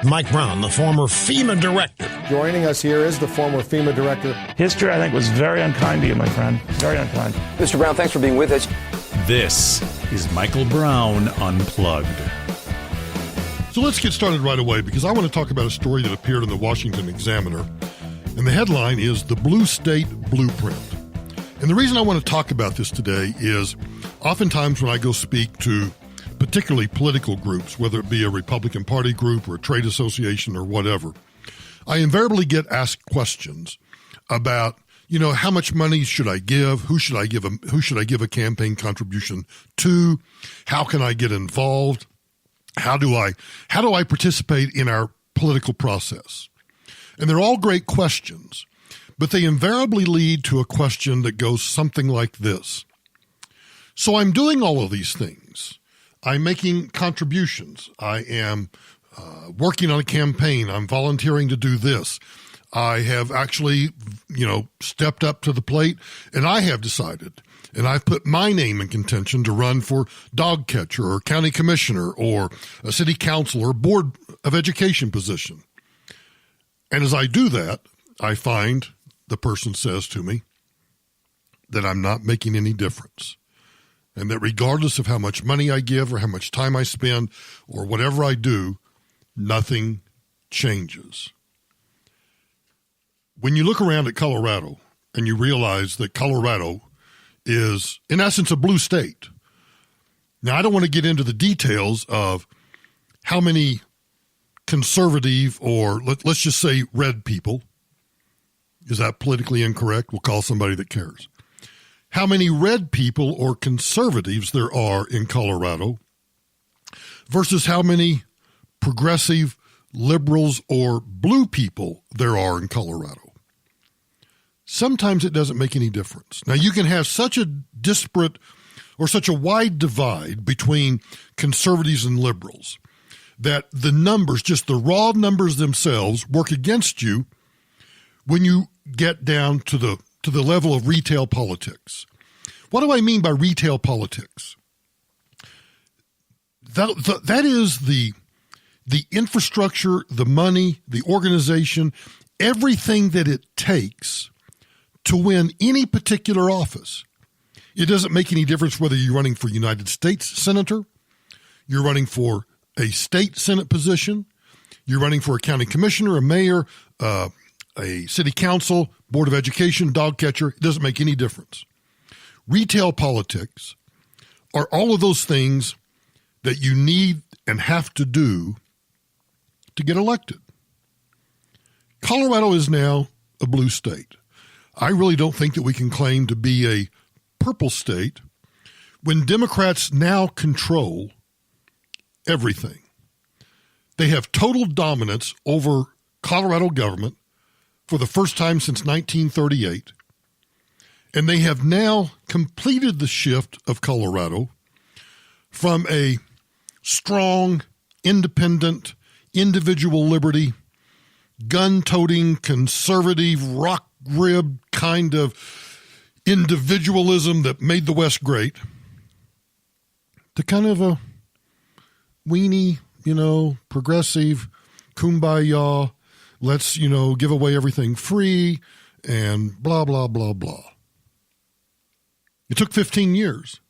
Mike Brown, the former FEMA director. Joining us here is the former FEMA director. History, I think, was very unkind to you, my friend. Very unkind. Mr. Brown, thanks for being with us. This is Michael Brown Unplugged. So let's get started right away, because I want to talk about a story that appeared in the Washington Examiner. And the headline is The Blue State Blueprint. And the reason I want to talk about this today is oftentimes when I go speak to particularly political groups, whether it be a Republican Party group or a trade association or whatever, I invariably get asked questions about, how much money should I give? Who should I give a campaign contribution to? How can I get involved? How do I participate in our political process? And they're all great questions, but they invariably lead to a question that goes something like this. So I'm doing all of these things. I'm making contributions. I am working on a campaign. I'm volunteering to do this. I have actually, stepped up to the plate, and I have decided, and I've put my name in contention to run for dog catcher or county commissioner or a city council or board of education position. And as I do that, I find the person says to me that I'm not making any difference. And that regardless of how much money I give or how much time I spend or whatever I do, nothing changes. When you look around at Colorado and you realize that Colorado is, in essence, a blue state. Now, I don't want to get into the details of how many conservative or let's just say red people. Is that politically incorrect? We'll call somebody that cares. How many red people or conservatives there are in Colorado versus how many progressive liberals or blue people there are in Colorado. Sometimes it doesn't make any difference. Now, you can have such a disparate or such a wide divide between conservatives and liberals that the numbers, just the raw numbers themselves, work against you when you get down to the level of retail politics. What do I mean by retail politics? That is the infrastructure, the money, the organization, everything that it takes to win any particular office. It doesn't make any difference whether you're running for United States Senator, you're running for a state Senate position, you're running for a county commissioner, a mayor, a city council, board of education, dog catcher. It doesn't make any difference. Retail politics are all of those things that you need and have to do to get elected. Colorado is now a blue state. I really don't think that we can claim to be a purple state when Democrats now control everything. They have total dominance over Colorado government for the first time since 1938, and they have now completed the shift of Colorado from a strong, independent, individual liberty, gun-toting, conservative, rock-ribbed kind of individualism that made the West great to kind of a weenie, progressive, kumbaya, let's, give away everything free and blah, blah, blah, blah. It took 15 years.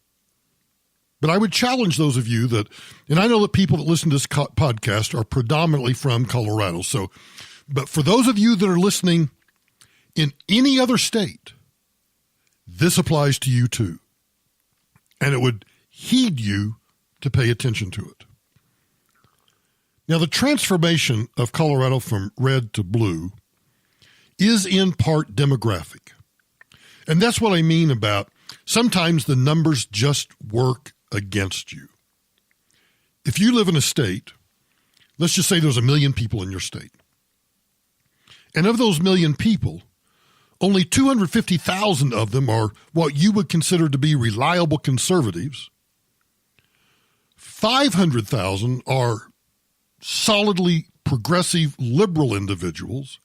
But I would challenge those of you that, and I know that people that listen to this podcast are predominantly from Colorado. But for those of you that are listening in any other state, this applies to you too. And it would heed you to pay attention to it. Now, the transformation of Colorado from red to blue is in part demographic. And that's what I mean about sometimes the numbers just work against you. If you live in a state, let's just say there's 1 million people in your state. And of those 1 million people, only 250,000 of them are what you would consider to be reliable conservatives. 500,000 are solidly progressive liberal individuals.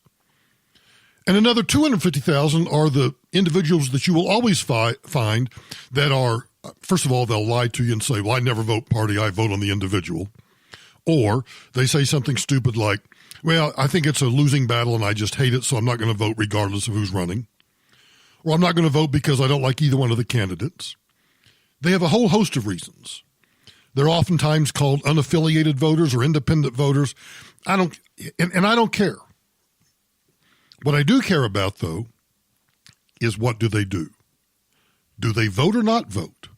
And another 250,000 are the individuals that you will always find that are, first of all, they'll lie to you and say, well, I never vote party, I vote on the individual. Or they say something stupid like, well, I think it's a losing battle and I just hate it, so I'm not going to vote regardless of who's running. Or I'm not going to vote because I don't like either one of the candidates. They have a whole host of reasons. They're oftentimes called unaffiliated voters or independent voters. I don't care. What I do care about, though, is what do they do? Do they vote or not vote?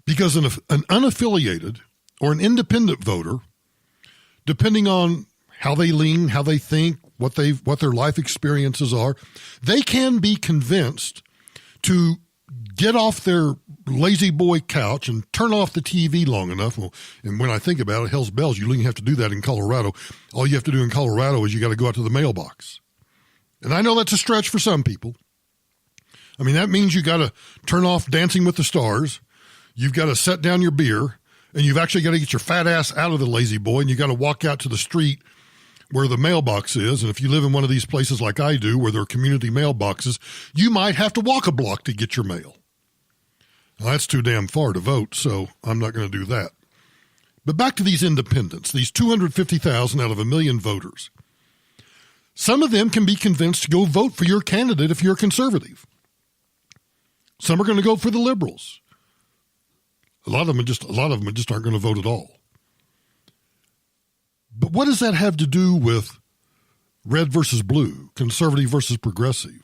Because an unaffiliated or an independent voter, depending on how they lean, how they think, what their life experiences are, they can be convinced to get off their lazy boy couch and turn off the TV long enough. Well, and when I think about it, hell's bells, you don't even have to do that in Colorado. All you have to do in Colorado is you got to go out to the mailbox. And I know that's a stretch for some people. I mean, that means you got to turn off Dancing with the Stars. You've got to set down your beer, and you've actually got to get your fat ass out of the lazy boy, and you got to walk out to the street where the mailbox is. And if you live in one of these places like I do, where there are community mailboxes, you might have to walk a block to get your mail. Well, that's too damn far to vote, so I'm not going to do that. But back to these independents, these 250,000 out of 1 million voters. Some of them can be convinced to go vote for your candidate if you're a conservative. Some are going to go for the liberals. A lot of them just aren't going to vote at all. But what does that have to do with red versus blue, conservative versus progressive?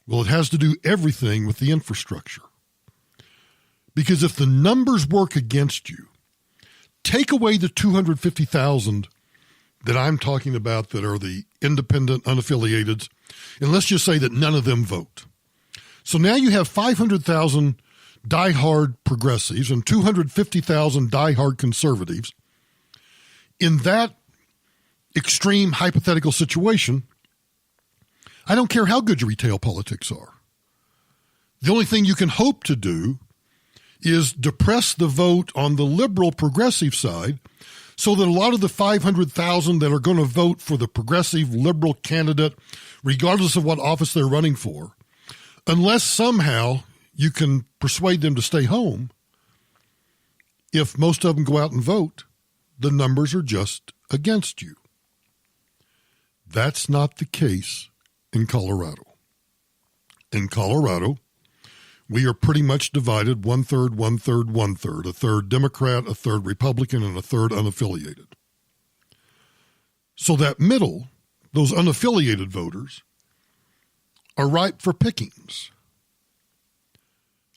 Well, it has to do everything with the infrastructure. Because if the numbers work against you, take away the 250,000 that I'm talking about that are the independent, unaffiliated, and let's just say that none of them vote. So now you have 500,000 diehard progressives and 250,000 diehard conservatives. In that extreme hypothetical situation, I don't care how good your retail politics are. The only thing you can hope to do is depress the vote on the liberal progressive side so that a lot of the 500,000 that are going to vote for the progressive liberal candidate, regardless of what office they're running for, unless somehow you can persuade them to stay home, if most of them go out and vote, the numbers are just against you. That's not the case in Colorado. In Colorado, we are pretty much divided 1/3, 1/3, 1/3, a third Democrat, a third Republican, and a third unaffiliated. So that middle, those unaffiliated voters, are ripe for pickings.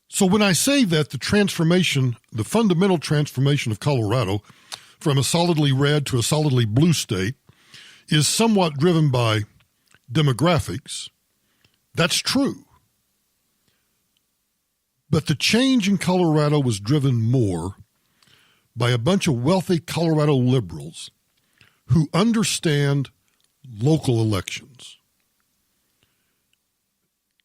So when I say that the transformation, the fundamental transformation of Colorado from a solidly red to a solidly blue state is somewhat driven by demographics, that's true. But the change in Colorado was driven more by a bunch of wealthy Colorado liberals who understand local elections.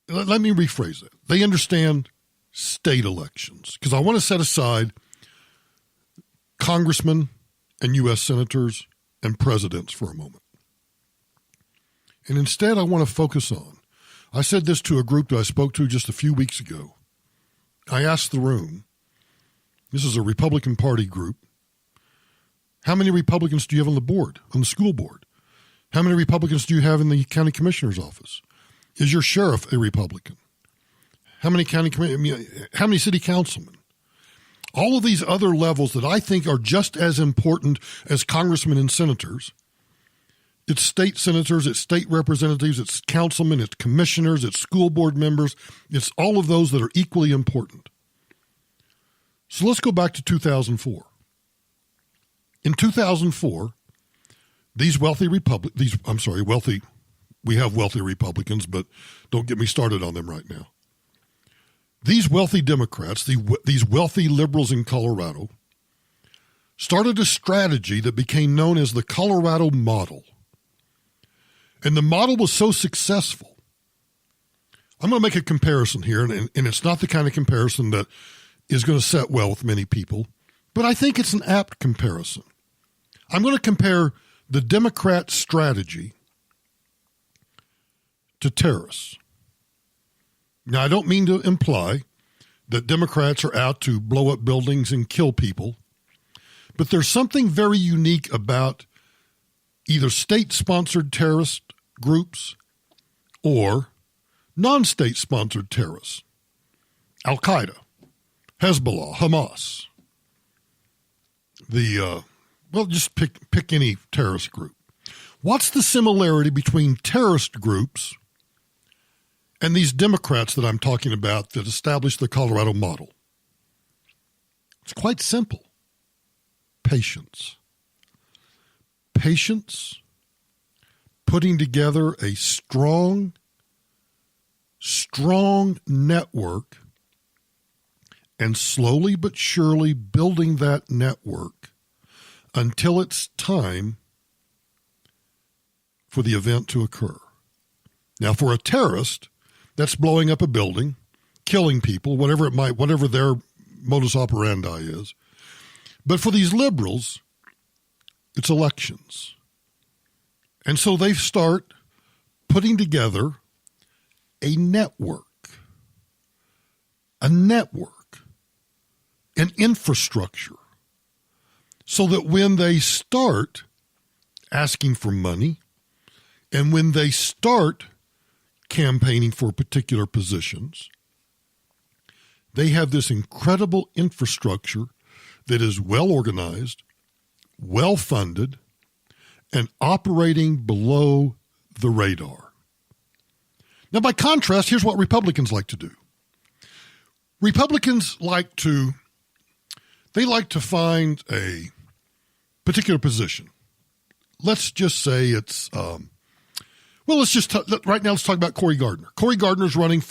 Let me rephrase that. They understand state elections, because I want to set aside congressmen and U.S. senators and presidents for a moment. And instead, I want to focus on, I said this to a group that I spoke to just a few weeks ago. I asked the room, this is a Republican Party group, how many Republicans do you have on the board, on the school board? How many Republicans do you have in the county commissioner's office? Is your sheriff a Republican? How many how many city councilmen? All of these other levels that I think are just as important as congressmen and senators. It's state senators, it's state representatives, it's councilmen, it's commissioners, it's school board members. It's all of those that are equally important. So let's go back to 2004. In 2004, we have wealthy Republicans, but don't get me started on them right now. These wealthy Democrats, these wealthy liberals in Colorado, started a strategy that became known as the Colorado model. And the model was so successful. I'm going to make a comparison here, and it's not the kind of comparison that is going to set well with many people, but I think it's an apt comparison. I'm going to compare the Democrat strategy to terrorists. Now, I don't mean to imply that Democrats are out to blow up buildings and kill people, But there's something very unique about either state-sponsored terrorist groups or non-state-sponsored terrorists. Al-Qaeda, Hezbollah, Hamas. Just pick any terrorist group. What's the similarity between terrorist groups and these Democrats that I'm talking about that established the Colorado model? It's quite simple. Patience. Patience, putting together a strong network, and slowly but surely building that network until it's time for the event to occur. Now, for a terrorist, that's blowing up a building, killing people, whatever their modus operandi is. But for these liberals, it's elections. And so they start putting together a network, an infrastructure, so that when they start asking for money and when they start campaigning for particular positions, they have this incredible infrastructure that is well organized, well funded, and operating below the radar. Now, by contrast, here's what Republicans like to do. Republicans like to find a particular position. Let's just say it's, right now let's talk about Cory Gardner. Cory Gardner's running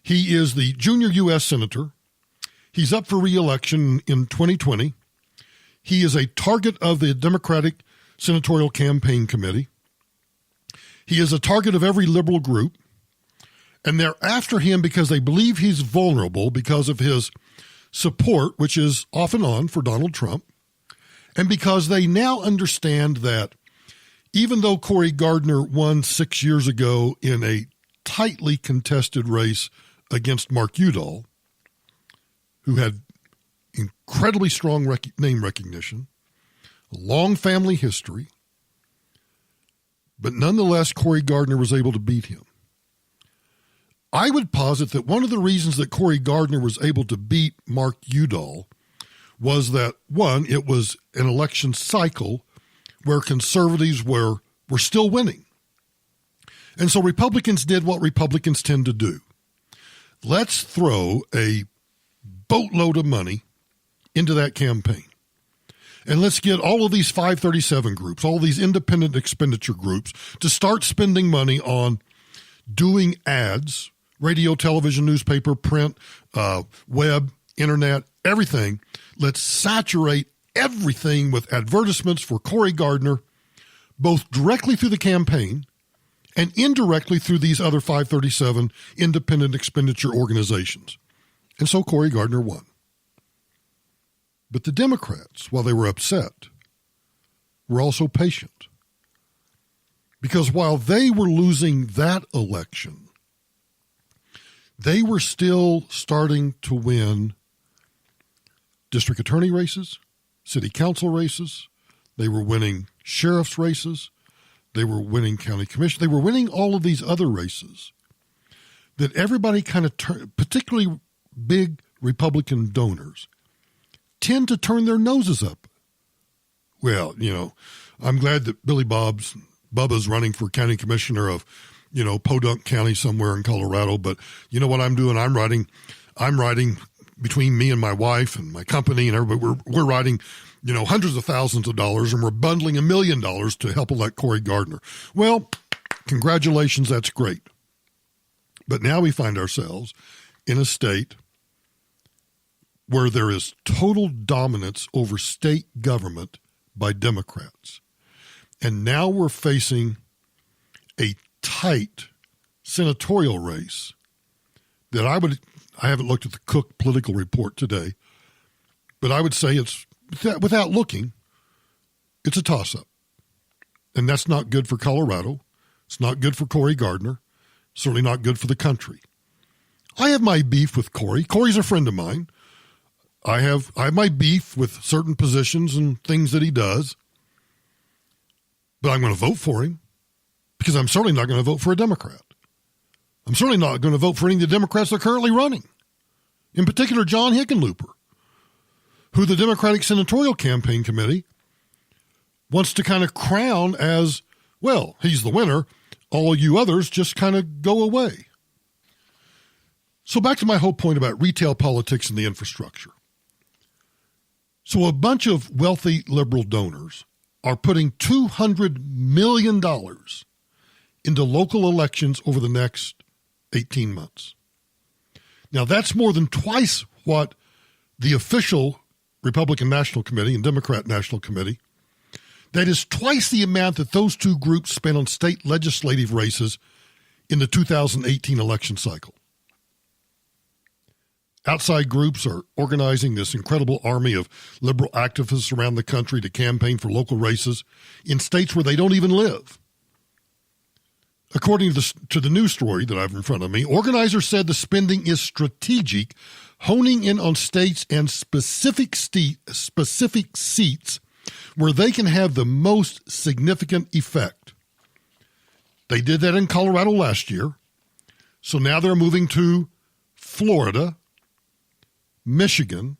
he is the junior U.S. Senator. He's up for re-election in 2020. He is a target of the Democratic Senatorial Campaign Committee. He is a target of every liberal group. And they're after him because they believe he's vulnerable because of his support, which is off and on for Donald Trump, and because they now understand that even though Cory Gardner won 6 years ago in a tightly contested race against Mark Udall, who had incredibly strong name recognition, a long family history, but nonetheless, Cory Gardner was able to beat him. I would posit that one of the reasons that Cory Gardner was able to beat Mark Udall was that, one, it was an election cycle where conservatives were still winning. And so Republicans did what Republicans tend to do. Let's throw a boatload of money into that campaign. And let's get all of these 537 groups, all these independent expenditure groups, to start spending money on doing ads, radio, television, newspaper, print, web, internet, everything. Let's saturate everything with advertisements for Cory Gardner, both directly through the campaign and indirectly through these other 537 independent expenditure organizations. And so Cory Gardner won. But the Democrats, while they were upset, were also patient. Because while they were losing that election, they were still starting to win district attorney races, city council races. They were winning sheriff's races. They were winning county commission. They were winning all of these other races that everybody kind of, particularly big Republican donors, tend to turn their noses up. Well, I'm glad that Bubba's running for county commissioner of, Podunk County somewhere in Colorado. But you know what I'm doing? I'm writing between me and my wife and my company and everybody. We're writing, hundreds of thousands of dollars, and we're bundling $1 million to help elect Cory Gardner. Well, congratulations. That's great. But now we find ourselves in a state where there is total dominance over state government by Democrats. And now we're facing a tight senatorial race that I haven't looked at the Cook political report today, but I would say it's, without looking, it's a toss-up. And that's not good for Colorado. It's not good for Cory Gardner. Certainly not good for the country. I have my beef with Cory. Cory's a friend of mine. I have my beef with certain positions and things that he does, but I'm going to vote for him because I'm certainly not going to vote for a Democrat. I'm certainly not going to vote for any of the Democrats that are currently running, in particular John Hickenlooper, who the Democratic Senatorial Campaign Committee wants to kind of crown as, well, he's the winner. All you others just kind of go away. So back to my whole point about retail politics and the infrastructure. So a bunch of wealthy liberal donors are putting $200 million into local elections over the next 18 months. Now, that's more than twice what the official Republican National Committee and Democrat National Committee, that is twice the amount that those two groups spent on state legislative races in the 2018 election cycle. Outside groups are organizing this incredible army of liberal activists around the country to campaign for local races in states where they don't even live. According to the news story that I have in front of me, organizers said the spending is strategic, honing in on states and specific seats where they can have the most significant effect. They did that in Colorado last year, so now they're moving to Florida, Michigan,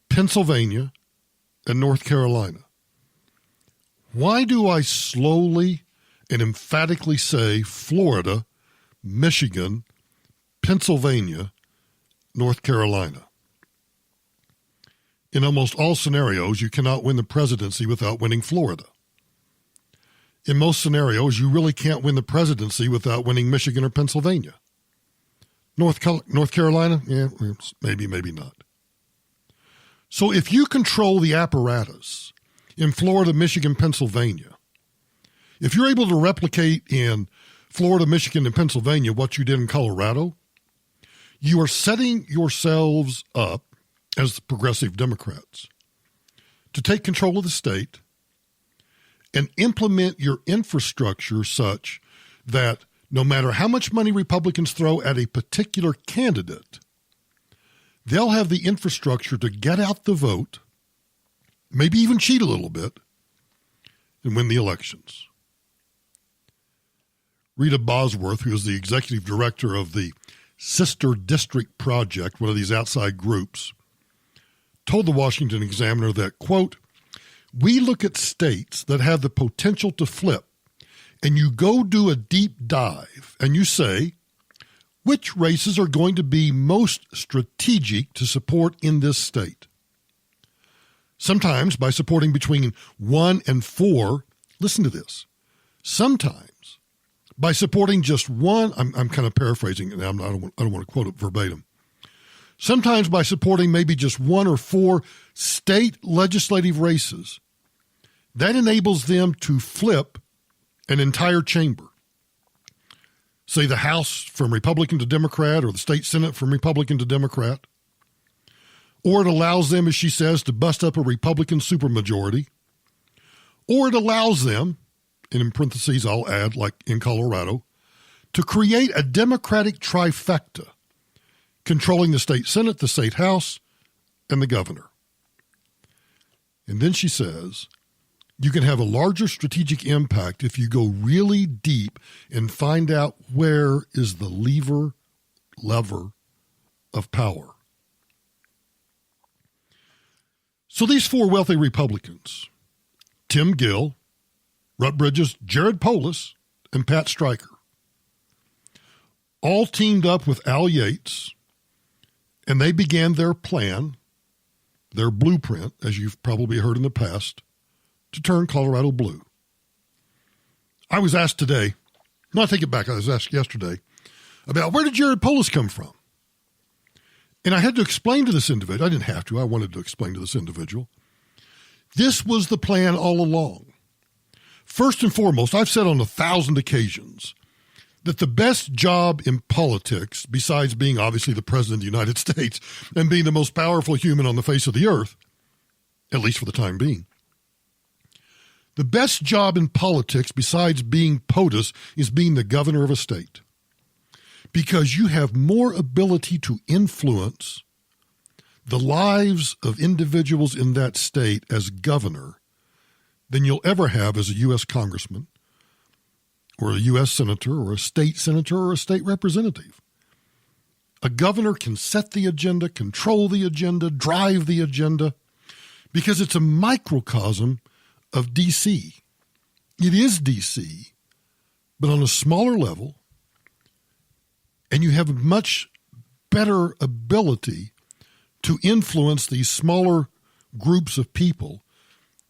Pennsylvania, and North Carolina. Why do I slowly and emphatically say Florida, Michigan, Pennsylvania, North Carolina? In almost all scenarios, you cannot win the presidency without winning Florida. In most scenarios, you really can't win the presidency without winning Michigan or Pennsylvania. North Carolina? Yeah, maybe not. So if you control the apparatus in Florida, Michigan, Pennsylvania, if you're able to replicate in Florida, Michigan, and Pennsylvania what you did in Colorado, you are setting yourselves up as the progressive Democrats to take control of the state and implement your infrastructure such that no matter how much money Republicans throw at a particular candidate, they'll have the infrastructure to get out the vote, maybe even cheat a little bit, and win the elections. Rita Bosworth, who is the executive director of the Sister District Project, one of these outside groups, told the Washington Examiner that, quote, "We look at states that have the potential to flip, and you go do a deep dive, and you say, which races are going to be most strategic to support in this state? Sometimes by supporting between 1 and 4, listen to this, sometimes by supporting just one, I'm kind of paraphrasing it now, I don't want to quote it verbatim, sometimes by supporting maybe just 1 or 4 state legislative races, that enables them to flip an entire chamber. Say the House from Republican to Democrat or the state Senate from Republican to Democrat. Or it allows them, as she says, to bust up a Republican supermajority. Or it allows them, and in parentheses I'll add, like in Colorado, to create a Democratic trifecta controlling the state Senate, the state House, and the governor. And then she says, you can have a larger strategic impact if you go really deep and find out where is the lever of power. So these 4 wealthy Republicans, Tim Gill, Rutbridge's Jared Polis, and Pat Stryker, all teamed up with Al Yates, and they began their plan, their blueprint, as you've probably heard in the past, to turn Colorado blue. I was asked today, no, I take it back, I was asked yesterday, about where did Jared Polis come from? And I had to explain to this individual, I didn't have to, I wanted to explain to this individual, this was the plan all along. First and foremost, I've said on 1,000 occasions that the best job in politics, besides being obviously the President of the United States and being the most powerful human on the face of the earth, at least for the time being, the best job in politics, besides being POTUS, is being the governor of a state. Because you have more ability to influence the lives of individuals in that state as governor than you'll ever have as a U.S. congressman or a U.S. senator or a state senator or a state representative. A governor can set the agenda, control the agenda, drive the agenda, because it's a microcosm of D.C. It is D.C., but on a smaller level, and you have a much better ability to influence these smaller groups of people.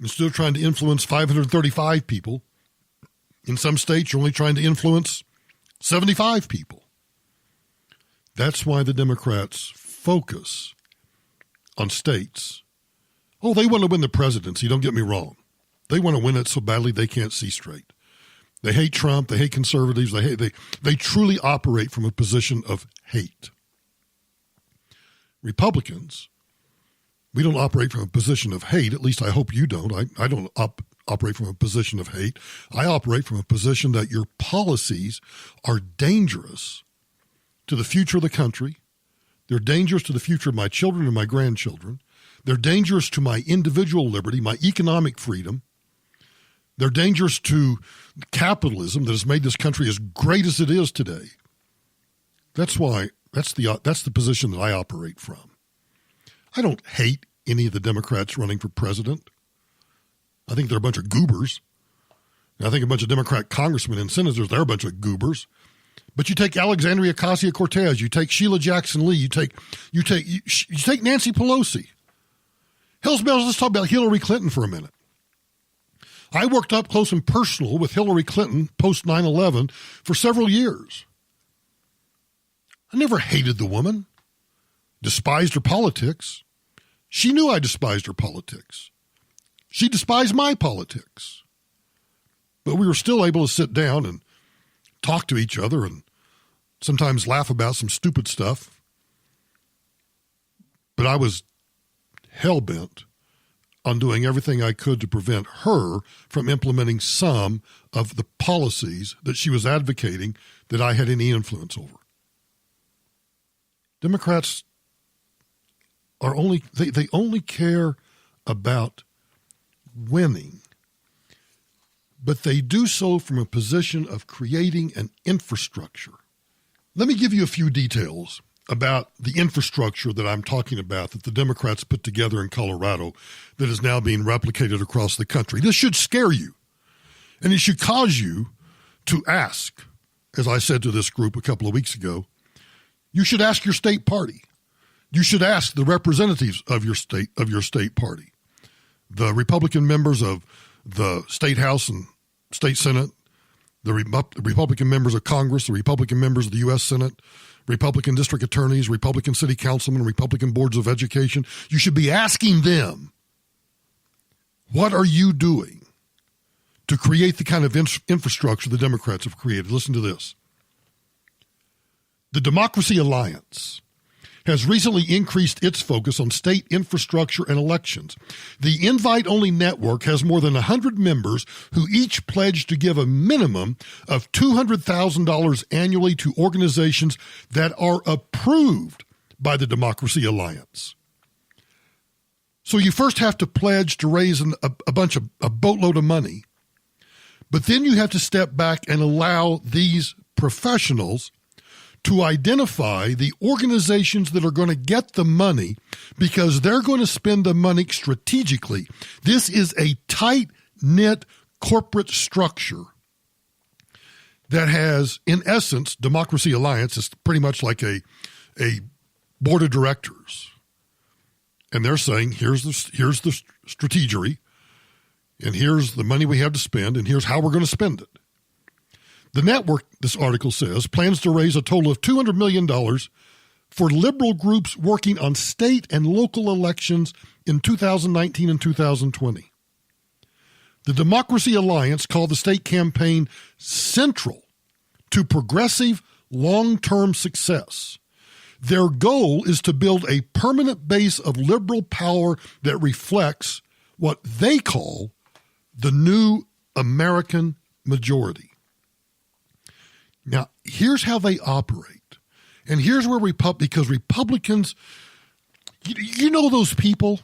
Instead of trying to influence 535 people, in some states you're only trying to influence 75 people. That's why the Democrats focus on states. Oh, they want to win the presidency, don't get me wrong. They want to win it so badly they can't see straight. They hate Trump, they hate conservatives, they truly operate from a position of hate. Republicans, we don't operate from a position of hate. At least I hope you don't. I don't operate from a position of hate. I operate from a position that your policies are dangerous to the future of the country. They're dangerous to the future of my children and my grandchildren. They're dangerous to my individual liberty, my economic freedom. They're dangerous to capitalism that has made this country as great as it is today. That's the position that I operate from. I don't hate any of the Democrats running for president. I think they're a bunch of goobers. And I think a bunch of Democrat congressmen and senators, they're a bunch of goobers. But you take Alexandria Ocasio-Cortez, you take Sheila Jackson Lee, you take Nancy Pelosi. Hell's bells, let's talk about Hillary Clinton for a minute. I worked up close and personal with Hillary Clinton post 9/11 for several years. I never hated the woman, despised her politics. She knew I despised her politics. She despised my politics. But we were still able to sit down and talk to each other and sometimes laugh about some stupid stuff. But I was hell-bent on doing everything I could to prevent her from implementing some of the policies that she was advocating that I had any influence over. Democrats are they only care about winning, but they do so from a position of creating an infrastructure. Let me give you a few details about the infrastructure that I'm talking about that the Democrats put together in Colorado that is now being replicated across the country. This should scare you, and it should cause you to ask, as I said to this group a couple of weeks ago, you should ask your state party. You should ask the representatives of your state party, the Republican members of the state House and state Senate, the Republican members of Congress, the Republican members of the U.S. Senate, Republican district attorneys, Republican city councilmen, Republican boards of education. You should be asking them, what are you doing to create the kind of infrastructure the Democrats have created? Listen to this. The Democracy Alliance has recently increased its focus on state infrastructure and elections. The invite-only network has more than 100 members who each pledge to give a minimum of $200,000 annually to organizations that are approved by the Democracy Alliance. So you first have to pledge to raise a boatload of money, but then you have to step back and allow these professionals to identify the organizations that are going to get the money because they're going to spend the money strategically. This is a tight-knit corporate structure that has, in essence, Democracy Alliance is pretty much like a board of directors. And they're saying, here's the strategery, and here's the money we have to spend, and here's how we're going to spend it. The network, this article says, plans to raise a total of $200 million for liberal groups working on state and local elections in 2019 and 2020. The Democracy Alliance called the state campaign central to progressive long-term success. Their goal is to build a permanent base of liberal power that reflects what they call the new American majority. Now, here's how they operate. And here's where because Republicans, You know those people?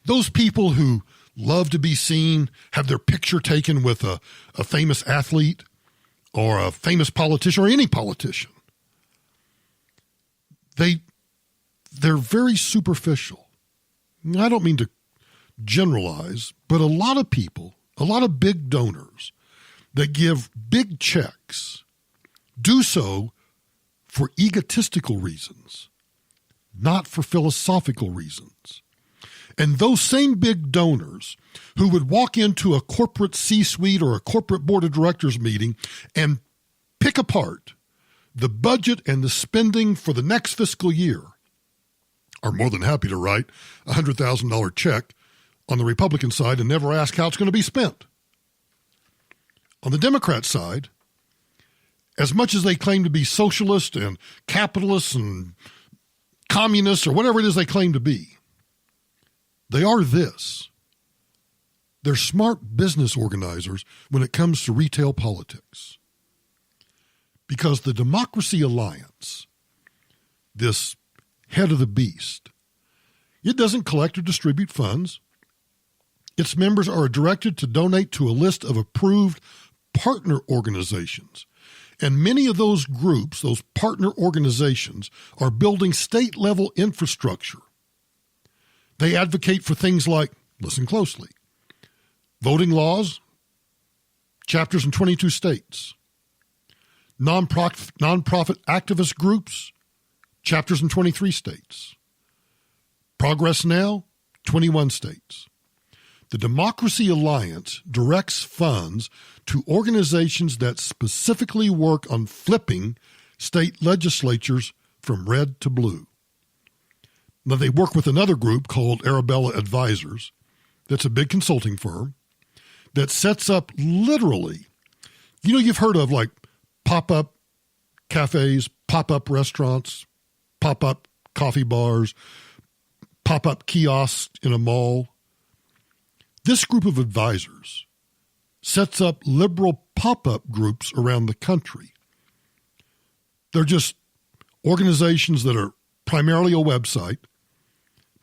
Those people who love to be seen, have their picture taken with a famous athlete or a famous politician or any politician. They're very superficial. I don't mean to generalize, but a lot of people, a lot of big donors that give big checks do so for egotistical reasons, not for philosophical reasons. And those same big donors who would walk into a corporate C-suite or a corporate board of directors meeting and pick apart the budget and the spending for the next fiscal year are more than happy to write a $100,000 check on the Republican side and never ask how it's going to be spent. On the Democrat side, as much as they claim to be socialist and capitalists and communists or whatever it is they claim to be, they are this. They're smart business organizers when it comes to retail politics. Because the Democracy Alliance, this head of the beast, it doesn't collect or distribute funds. Its members are directed to donate to a list of approved partner organizations. And many of those groups, those partner organizations, are building state-level infrastructure. They advocate for things like, listen closely, voting laws, chapters in 22 states, nonprofit activist groups, chapters in 23 states, Progress Now, 21 states. The Democracy Alliance directs funds to organizations that specifically work on flipping state legislatures from red to blue. Now, they work with another group called Arabella Advisors. That's a big consulting firm that sets up literally, you've heard of like pop-up cafes, pop-up restaurants, pop-up coffee bars, pop-up kiosks in a mall. This group of advisors sets up liberal pop-up groups around the country. They're just organizations that are primarily a website.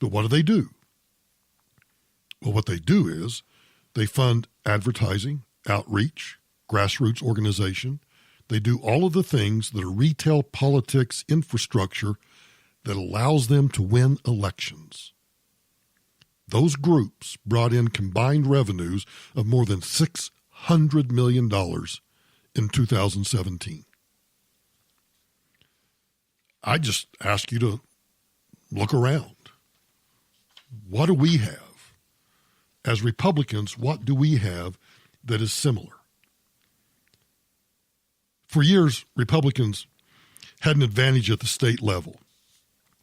But what do? Well, what they do is they fund advertising, outreach, grassroots organization. They do all of the things that are retail politics infrastructure that allows them to win elections. Those groups brought in combined revenues of more than $600 million in 2017. I just ask you to look around. What do we have? As Republicans, what do we have that is similar? For years, Republicans had an advantage at the state level.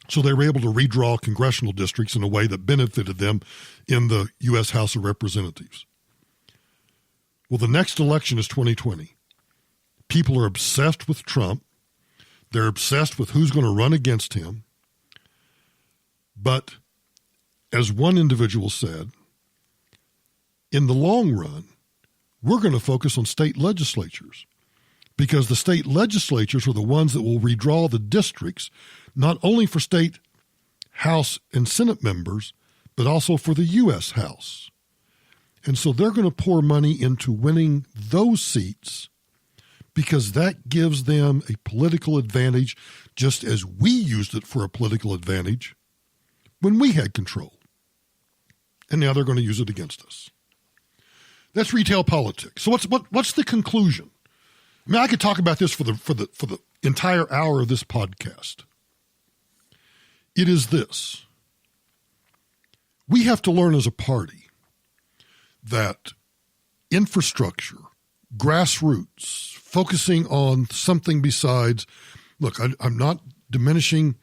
So they were able to redraw congressional districts in a way that benefited them in the U.S. House of Representatives. Well, the next election is 2020. People are obsessed with Trump. They're obsessed with who's going to run against him. But as one individual said, in the long run, we're going to focus on state legislatures because the state legislatures are the ones that will redraw the districts, not only for state House and Senate members, but also for the U.S. House. And so they're going to pour money into winning those seats because that gives them a political advantage, just as we used it for a political advantage when we had control. And now they're going to use it against us. That's retail politics. So what's the conclusion? I mean, I could talk about this for the entire hour of this podcast. It is this. We have to learn as a party that infrastructure, grassroots, focusing on something besides, look, I'm not diminishing.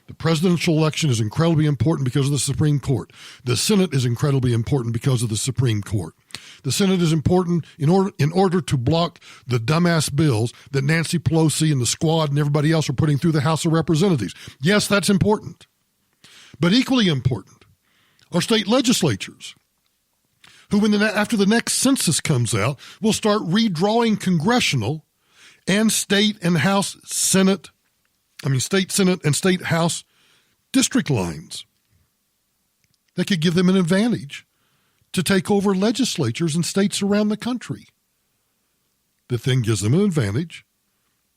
The presidential election is incredibly important because of the Supreme Court. The Senate is incredibly important because of the Supreme Court. The Senate is important in order to block the dumbass bills that Nancy Pelosi and the squad and everybody else are putting through the House of Representatives. Yes, that's important. But equally important are state legislatures who, after the next census comes out, will start redrawing congressional and state Senate and state House district lines that could give them an advantage to take over legislatures in states around the country. That then gives them an advantage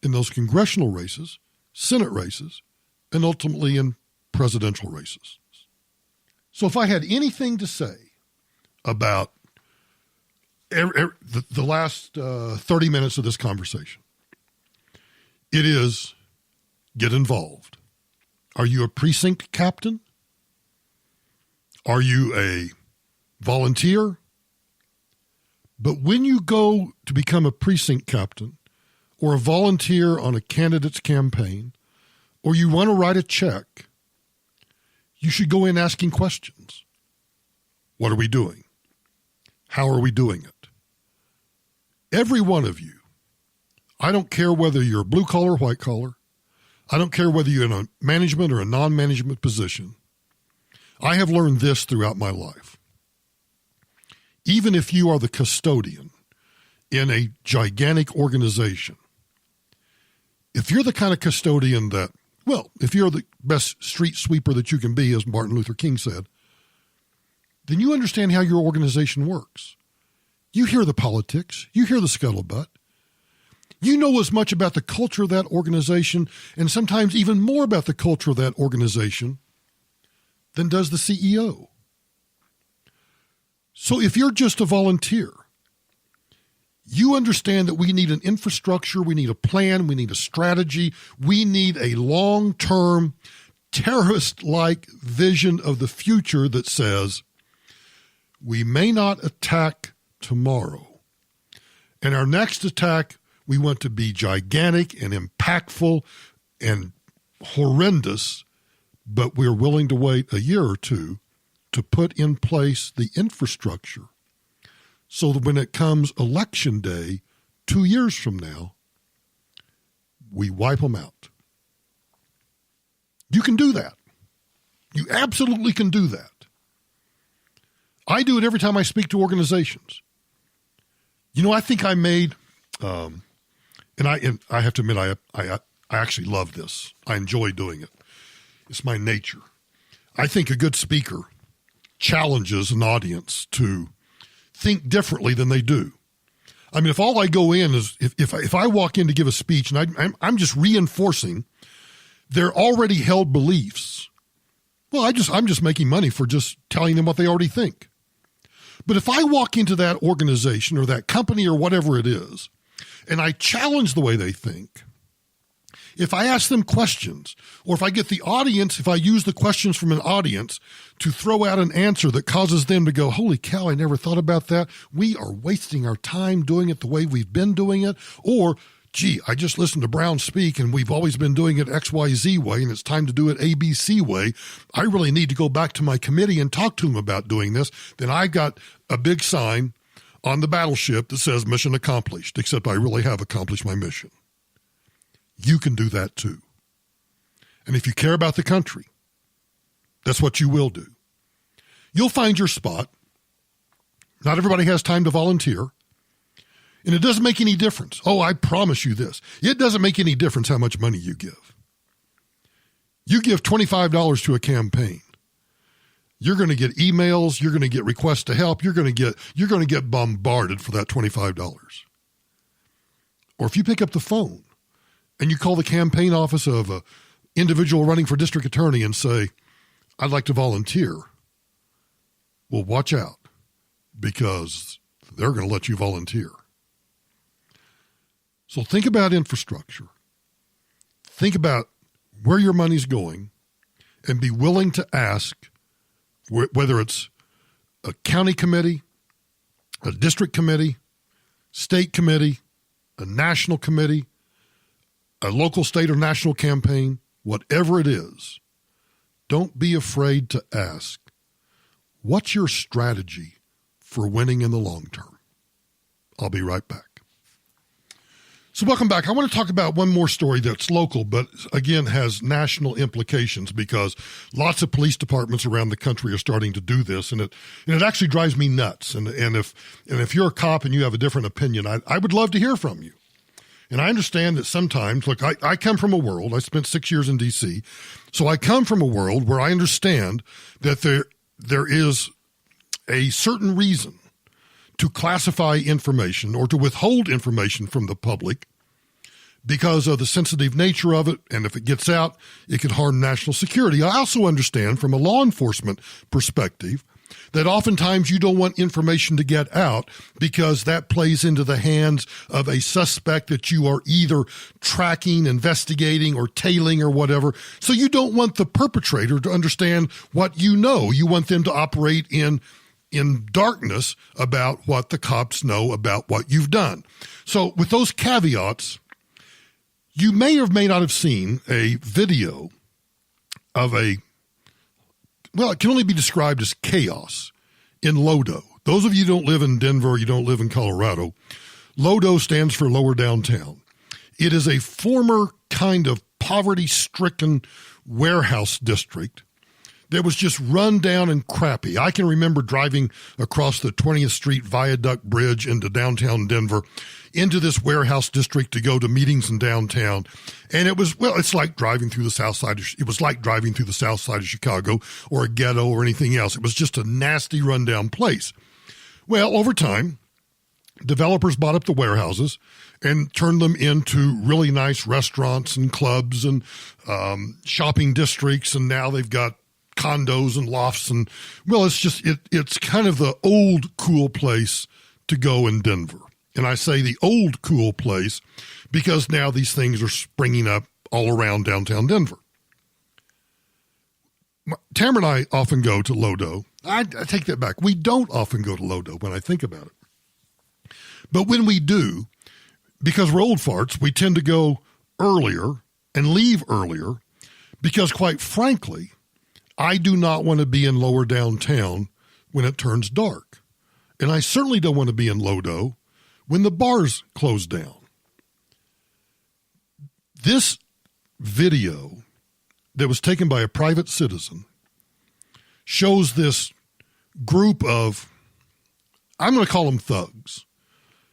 in those congressional races, Senate races, and ultimately in presidential races. So if I had anything to say about the last 30 minutes of this conversation, it is get involved. Are you a precinct captain? Are you a volunteer? But when you go to become a precinct captain or a volunteer on a candidate's campaign, or you want to write a check, you should go in asking questions. What are we doing? How are we doing it? Every one of you, I don't care whether you're blue collar or white collar, I don't care whether you're in a management or a non-management position, I have learned this throughout my life. Even if you are the custodian in a gigantic organization, if you're the kind of custodian that, well, if you're the best street sweeper that you can be, as Martin Luther King said, then you understand how your organization works. You hear the politics. You hear the scuttlebutt. You know as much about the culture of that organization, and sometimes even more about the culture of that organization than does the CEO. So if you're just a volunteer, you understand that we need an infrastructure, we need a plan, we need a strategy, we need a long-term, terrorist-like vision of the future that says, we may not attack tomorrow. And our next attack, we want to be gigantic and impactful and horrendous, but we're willing to wait a year or two to put in place the infrastructure so that when it comes election day 2 years from now, we wipe them out. You can do that. You absolutely can do that. I do it every time I speak to organizations. You know, I think I made, and I have to admit, I actually love this. I enjoy doing it. It's my nature. I think a good speaker challenges an audience to think differently than they do. I mean, if all I go in is, if I walk in to give a speech and I'm just reinforcing their already held beliefs, well, I'm just making money for just telling them what they already think. But if I walk into that organization or that company or whatever it is, and I challenge the way they think, if I ask them questions, or if I get the audience, if I use the questions from an audience to throw out an answer that causes them to go, holy cow, I never thought about that. We are wasting our time doing it the way we've been doing it. Or, gee, I just listened to Brown speak and we've always been doing it XYZ way and it's time to do it ABC way. I really need to go back to my committee and talk to them about doing this. Then I've got a big sign on the battleship that says mission accomplished, except I really have accomplished my mission. You can do that too. And if you care about the country, that's what you will do. You'll find your spot. Not everybody has time to volunteer. And it doesn't make any difference. Oh, I promise you this. It doesn't make any difference how much money you give. You give $25 to a campaign. You're going to get emails. You're going to get requests to help. You're going to get bombarded for that $25. Or if you pick up the phone and you call the campaign office of an individual running for district attorney and say, I'd like to volunteer. Well, watch out, because they're going to let you volunteer. So think about infrastructure. Think about where your money's going and be willing to ask, whether it's a county committee, a district committee, state committee, a national committee, a local, state, or national campaign, whatever it is, don't be afraid to ask, what's your strategy for winning in the long term? I'll be right back. So welcome back. I want to talk about one more story that's local, but again has national implications because lots of police departments around the country are starting to do this, and it actually drives me nuts. And if you're a cop and you have a different opinion, I would love to hear from you. And I understand that sometimes, look, I come from a world, I spent 6 years in D.C., so I come from a world where I understand that there is a certain reason to classify information or to withhold information from the public because of the sensitive nature of it, and if it gets out, it could harm national security. I also understand from a law enforcement perspective that oftentimes you don't want information to get out because that plays into the hands of a suspect that you are either tracking, investigating, or tailing or whatever. So you don't want the perpetrator to understand what you know. You want them to operate in darkness about what the cops know about what you've done. So with those caveats, you may or may not have seen a video of it can only be described as chaos in Lodo. Those of you who don't live in Denver, you don't live in Colorado, Lodo stands for Lower Downtown. It is a former kind of poverty-stricken warehouse district that was just run down and crappy. I can remember driving across the 20th Street Viaduct Bridge into downtown Denver, into this warehouse district to go to meetings in downtown. And it was, it's like driving through the south side of Chicago or a ghetto or anything else. It was just a nasty rundown place. Well, over time, developers bought up the warehouses and turned them into really nice restaurants and clubs and shopping districts. And now they've got condos and lofts, and it's kind of the old cool place to go in Denver. And I say the old cool place because now these things are springing up all around downtown Denver. Tamara and I often go to Lodo. I take that back. We don't often go to Lodo when I think about it. But when we do, because we're old farts, we tend to go earlier and leave earlier because, quite frankly, I do not want to be in Lower Downtown when it turns dark. And I certainly don't want to be in Lodo when the bars close down. This video that was taken by a private citizen shows this group of, I'm going to call them thugs.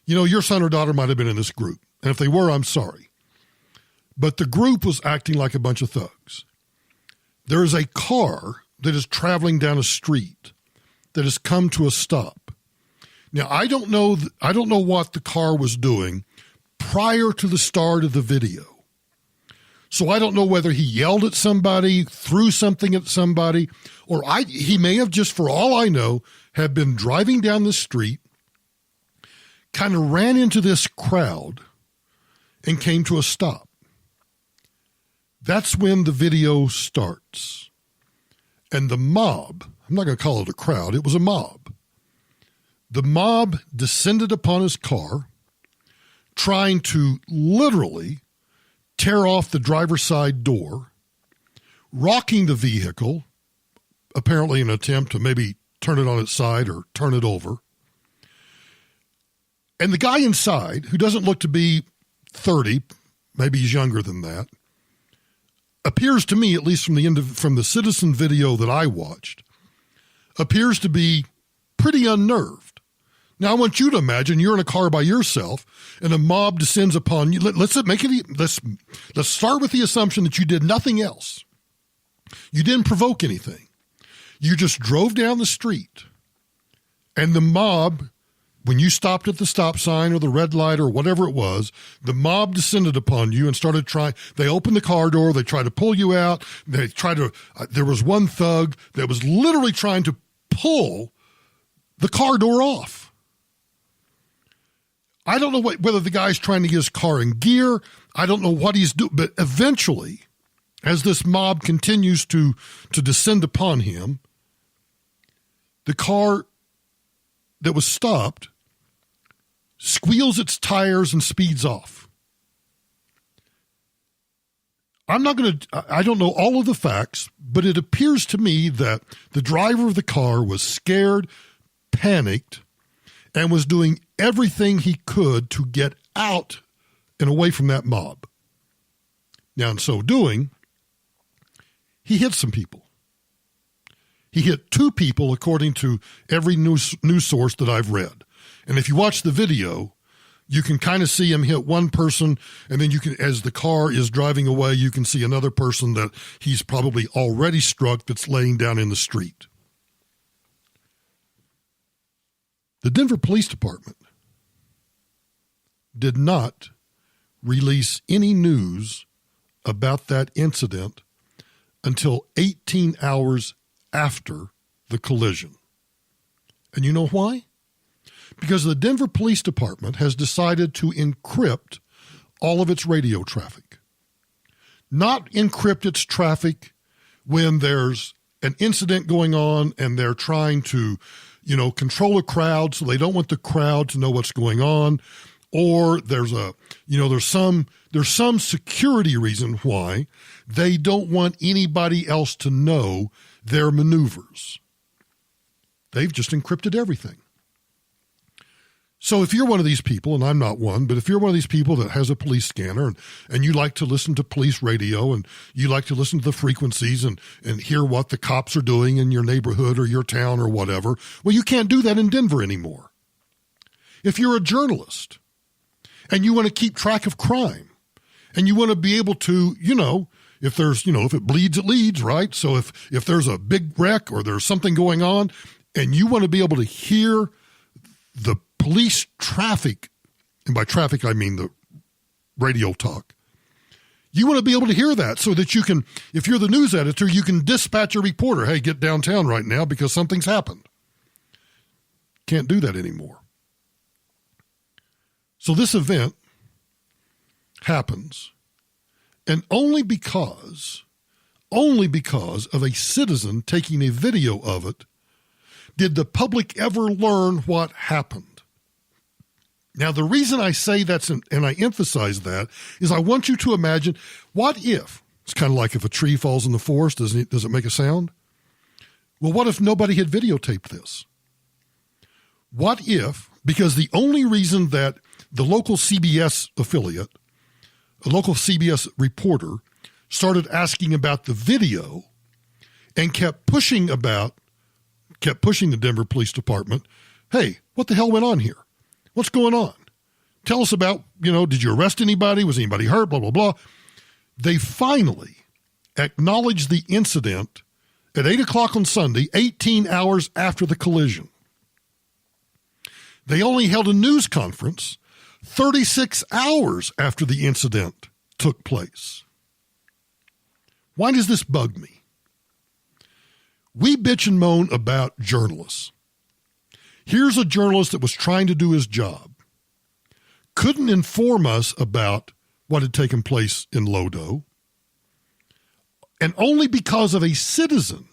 You know, your son or daughter might have been in this group. And if they were, I'm sorry. But the group was acting like a bunch of thugs. There is a car that is traveling down a street that has come to a stop. Now, I don't know what the car was doing prior to the start of the video. So I don't know whether he yelled at somebody, threw something at somebody, or he may have just, for all I know, have been driving down the street, kind of ran into this crowd, and came to a stop. That's when the video starts. And the mob, I'm not going to call it a crowd, it was a mob. The mob descended upon his car, trying to literally tear off the driver's side door, rocking the vehicle, apparently in an attempt to maybe turn it on its side or turn it over. And the guy inside, who doesn't look to be 30, maybe he's younger than that, appears to me, at least from the citizen video that I watched, appears to be pretty unnerved. Now, I want you to imagine you're in a car by yourself and a mob descends upon you. Let's start with the assumption that you did nothing else. You didn't provoke anything. You just drove down the street, and the mob, when you stopped at the stop sign or the red light or whatever it was, the mob descended upon you and started they opened the car door, they tried to pull you out, there was one thug that was literally trying to pull the car door off. I don't know whether the guy's trying to get his car in gear. I don't know what he's doing, but eventually, as this mob continues to descend upon him, the car that was stopped squeals its tires and speeds off. I don't know all of the facts, but it appears to me that the driver of the car was scared, panicked, and was doing everything he could to get out and away from that mob. Now, in so doing, he hit some people. He hit 2 people, according to every news source that I've read. And if you watch the video, You can kind of see him hit one person, and then you can, as the car is driving away, you can see another person that he's probably already struck that's laying down in the street. The Denver Police Department did not release any news about that incident until 18 hours after the collision. And you know why? Because the Denver Police Department has decided to encrypt all of its radio traffic. Not encrypt its traffic when there's an incident going on and they're trying to, control a crowd, so they don't want the crowd to know what's going on, or there's some security reason why they don't want anybody else to know their maneuvers. They've just encrypted everything. So if you're one of these people, and I'm not one, but if you're one of these people that has a police scanner and you like to listen to police radio and you like to listen to the frequencies and hear what the cops are doing in your neighborhood or your town or whatever, well, you can't do that in Denver anymore. If you're a journalist and you want to keep track of crime and you want to be able to, if there's, if it bleeds, it leads, right? So if there's a big wreck or there's something going on and you want to be able to hear the police traffic, and by traffic I mean the radio talk, you want to be able to hear that so that you can, if you're the news editor, you can dispatch a reporter, hey, get downtown right now because something's happened. Can't do that anymore. So this event happens, and only because of a citizen taking a video of it did the public ever learn what happened. Now, the reason I say that and I emphasize that is I want you to imagine, what if, it's kind of like if a tree falls in the forest, does it make a sound? Well, what if nobody had videotaped this? What if, because the only reason that the local CBS affiliate, a local CBS reporter, started asking about the video and kept pushing the Denver Police Department, hey, what the hell went on here? What's going on? Tell us about, did you arrest anybody? Was anybody hurt? Blah, blah, blah. They finally acknowledged the incident at 8 o'clock on Sunday, 18 hours after the collision. They only held a news conference 36 hours after the incident took place. Why does this bug me? We bitch and moan about journalists. Here's a journalist that was trying to do his job, couldn't inform us about what had taken place in Lodo, and only because of a citizen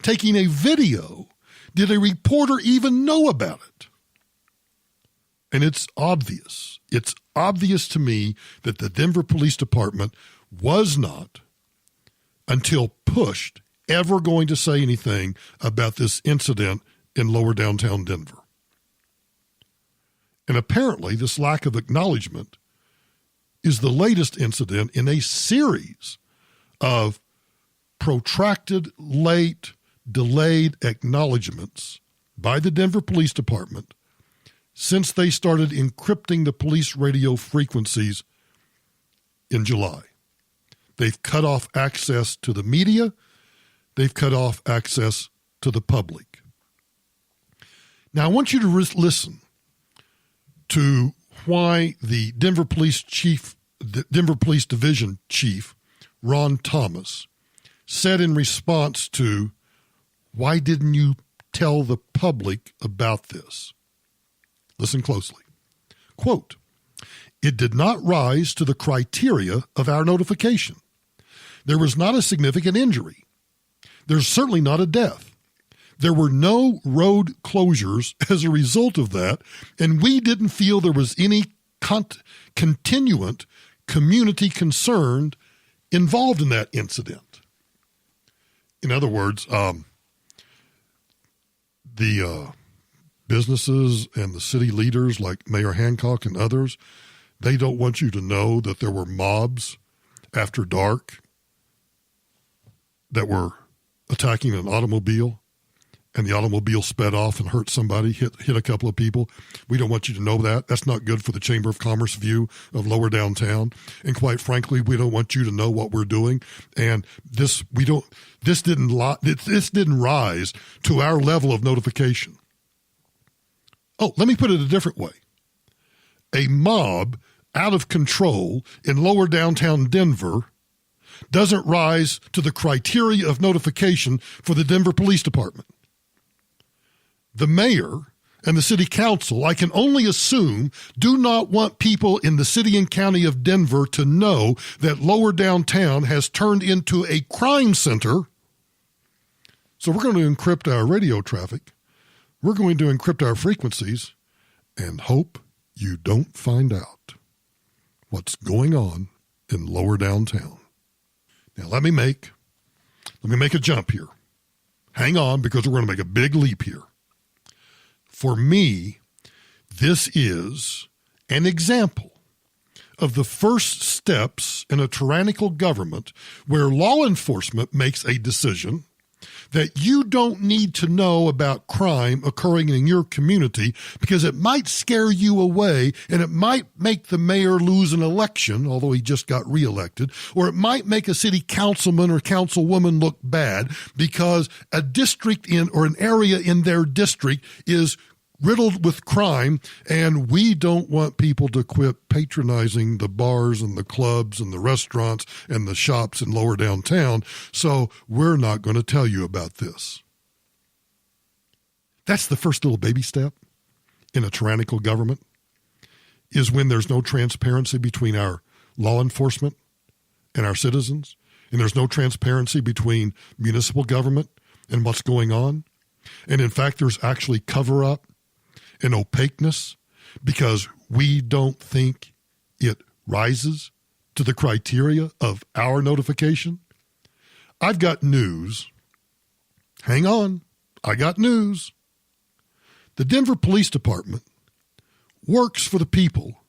taking a video did a reporter even know about it. And it's obvious. It's obvious to me that the Denver Police Department was not, until pushed, ever going to say anything about this incident in lower downtown Denver. And apparently this lack of acknowledgement is the latest incident in a series of protracted, late, delayed acknowledgments by the Denver Police Department since they started encrypting the police radio frequencies in July. They've cut off access to the media. They've cut off access to the public. Now, I want you to listen to why the Denver Police Division Chief, Ron Thomas, said in response to, why didn't you tell the public about this? Listen closely. Quote, it did not rise to the criteria of our notification. There was not a significant injury. There's certainly not a death. There were no road closures as a result of that, and we didn't feel there was any continuant community concern involved in that incident. In other words, the businesses and the city leaders like Mayor Hancock and others, they don't want you to know that there were mobs after dark that were attacking an automobile and the automobile sped off and hurt somebody, hit a couple of people. We don't want you to know that. That's not good for the Chamber of Commerce view of lower downtown. And quite frankly, we don't want you to know what we're doing. And this didn't rise to our level of notification. Oh, let me put it a different way. A mob out of control in lower downtown Denver doesn't rise to the criteria of notification for the Denver Police Department. The mayor and the city council, I can only assume, do not want people in the city and county of Denver to know that lower downtown has turned into a crime center. So we're going to encrypt our radio traffic. We're going to encrypt our frequencies and hope you don't find out what's going on in lower downtown. Now, let me make a jump here. Hang on, because we're going to make a big leap here. For me, this is an example of the first steps in a tyrannical government where law enforcement makes a decision that you don't need to know about crime occurring in your community because it might scare you away and it might make the mayor lose an election, although he just got reelected, or it might make a city councilman or councilwoman look bad because a district or an area in their district is riddled with crime, and we don't want people to quit patronizing the bars and the clubs and the restaurants and the shops in lower downtown, so we're not going to tell you about this. That's the first little baby step in a tyrannical government, is when there's no transparency between our law enforcement and our citizens, and there's no transparency between municipal government and what's going on. And in fact, there's actually cover-up and opaqueness because we don't think it rises to the criteria of our notification. I've got news. Hang on. I got news. The Denver Police Department works for the people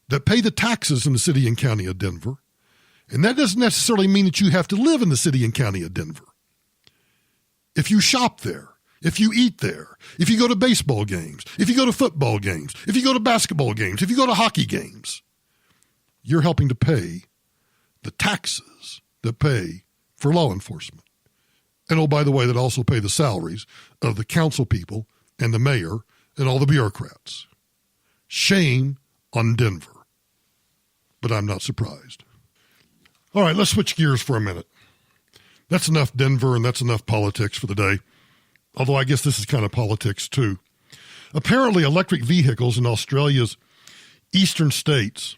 that pay the taxes in the city and county of Denver. And that doesn't necessarily mean that you have to live in the city and county of Denver. If you shop there, if you eat there, if you go to baseball games, if you go to football games, if you go to basketball games, if you go to hockey games, you're helping to pay the taxes that pay for law enforcement. And oh, by the way, that also pay the salaries of the council people and the mayor and all the bureaucrats. Shame on Denver. But I'm not surprised. All right, let's switch gears for a minute. That's enough Denver and that's enough politics for the day. Although I guess this is kind of politics too. Apparently, electric vehicles in Australia's eastern states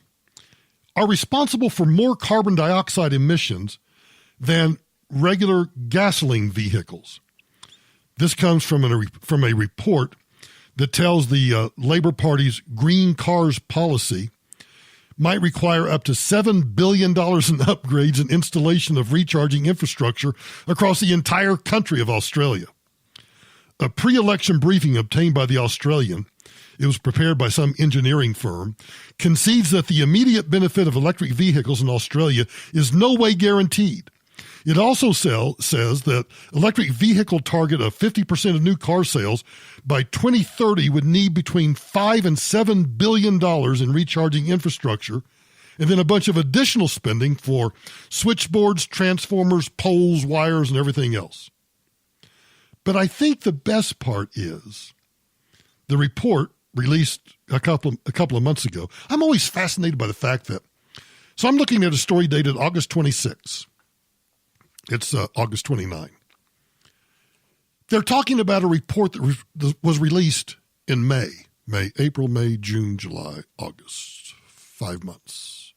are responsible for more carbon dioxide emissions than regular gasoline vehicles. This comes from a report that tells the Labor Party's Green Cars policy might require up to $7 billion in upgrades and installation of recharging infrastructure across the entire country of Australia. A pre-election briefing obtained by The Australian, it was prepared by some engineering firm, concedes that the immediate benefit of electric vehicles in Australia is no way guaranteed. It also says that electric vehicle target of 50% of new car sales by 2030 would need between $5 and $7 billion in recharging infrastructure, and then a bunch of additional spending for switchboards, transformers, poles, wires, and everything else. But I think the best part is the report released a couple of months ago. I'm always fascinated by the fact that, so I'm looking at a story dated August 26. It's August 29. They're talking about a report that was released in April, May, June, July, August. 5 months.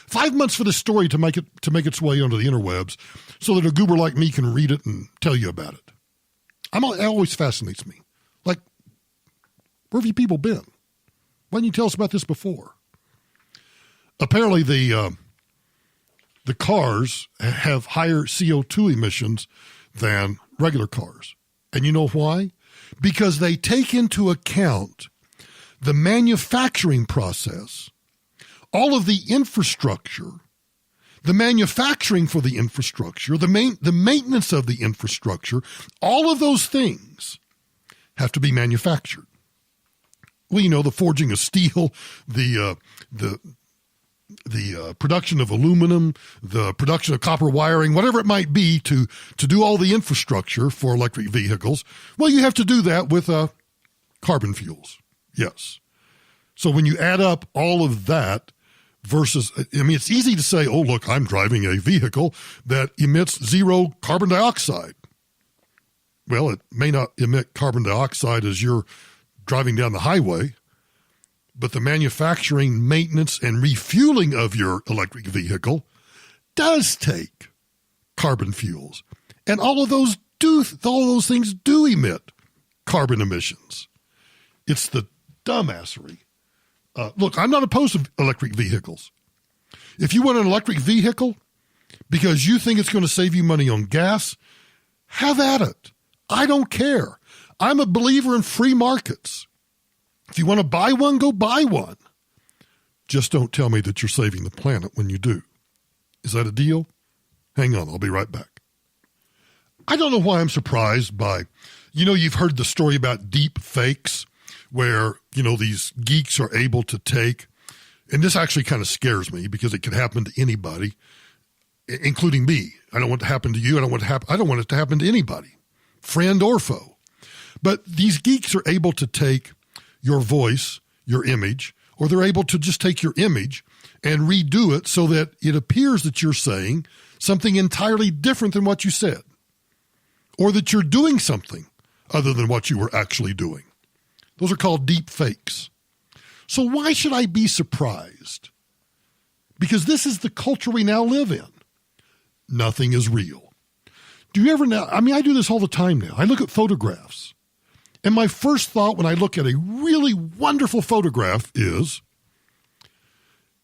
5 months for this story to make its way onto the interwebs so that a goober like me can read it and tell you about it. It always fascinates me. Like, where have you people been? Why didn't you tell us about this before? Apparently, the cars have higher CO2 emissions than regular cars. And you know why? Because they take into account the manufacturing process, all of the infrastructure the manufacturing for the infrastructure, the maintenance of the infrastructure, all of those things have to be manufactured. Well, the forging of steel, the production of aluminum, the production of copper wiring, whatever it might be to do all the infrastructure for electric vehicles. Well, you have to do that with carbon fuels. Yes. So when you add up all of that versus, it's easy to say, oh, look, I'm driving a vehicle that emits zero carbon dioxide. Well, it may not emit carbon dioxide as you're driving down the highway, but the manufacturing, maintenance, and refueling of your electric vehicle does take carbon fuels. And all of those things do emit carbon emissions. It's the dumbassery. Look, I'm not opposed to electric vehicles. If you want an electric vehicle because you think it's going to save you money on gas, have at it. I don't care. I'm a believer in free markets. If you want to buy one, go buy one. Just don't tell me that you're saving the planet when you do. Is that a deal? Hang on, I'll be right back. I don't know why I'm surprised by, you've heard the story about deep fakes where, these geeks are able to take, and this actually kind of scares me because it could happen to anybody, including me. I don't want it to happen to you. I don't want it to happen to anybody, friend or foe. But these geeks are able to take your voice, your image, or they're able to just take your image and redo it so that it appears that you're saying something entirely different than what you said, or that you're doing something other than what you were actually doing. Those are called deep fakes. So why should I be surprised? Because this is the culture we now live in. Nothing is real. Do you ever now? I do this all the time now. I look at photographs. And my first thought when I look at a really wonderful photograph is,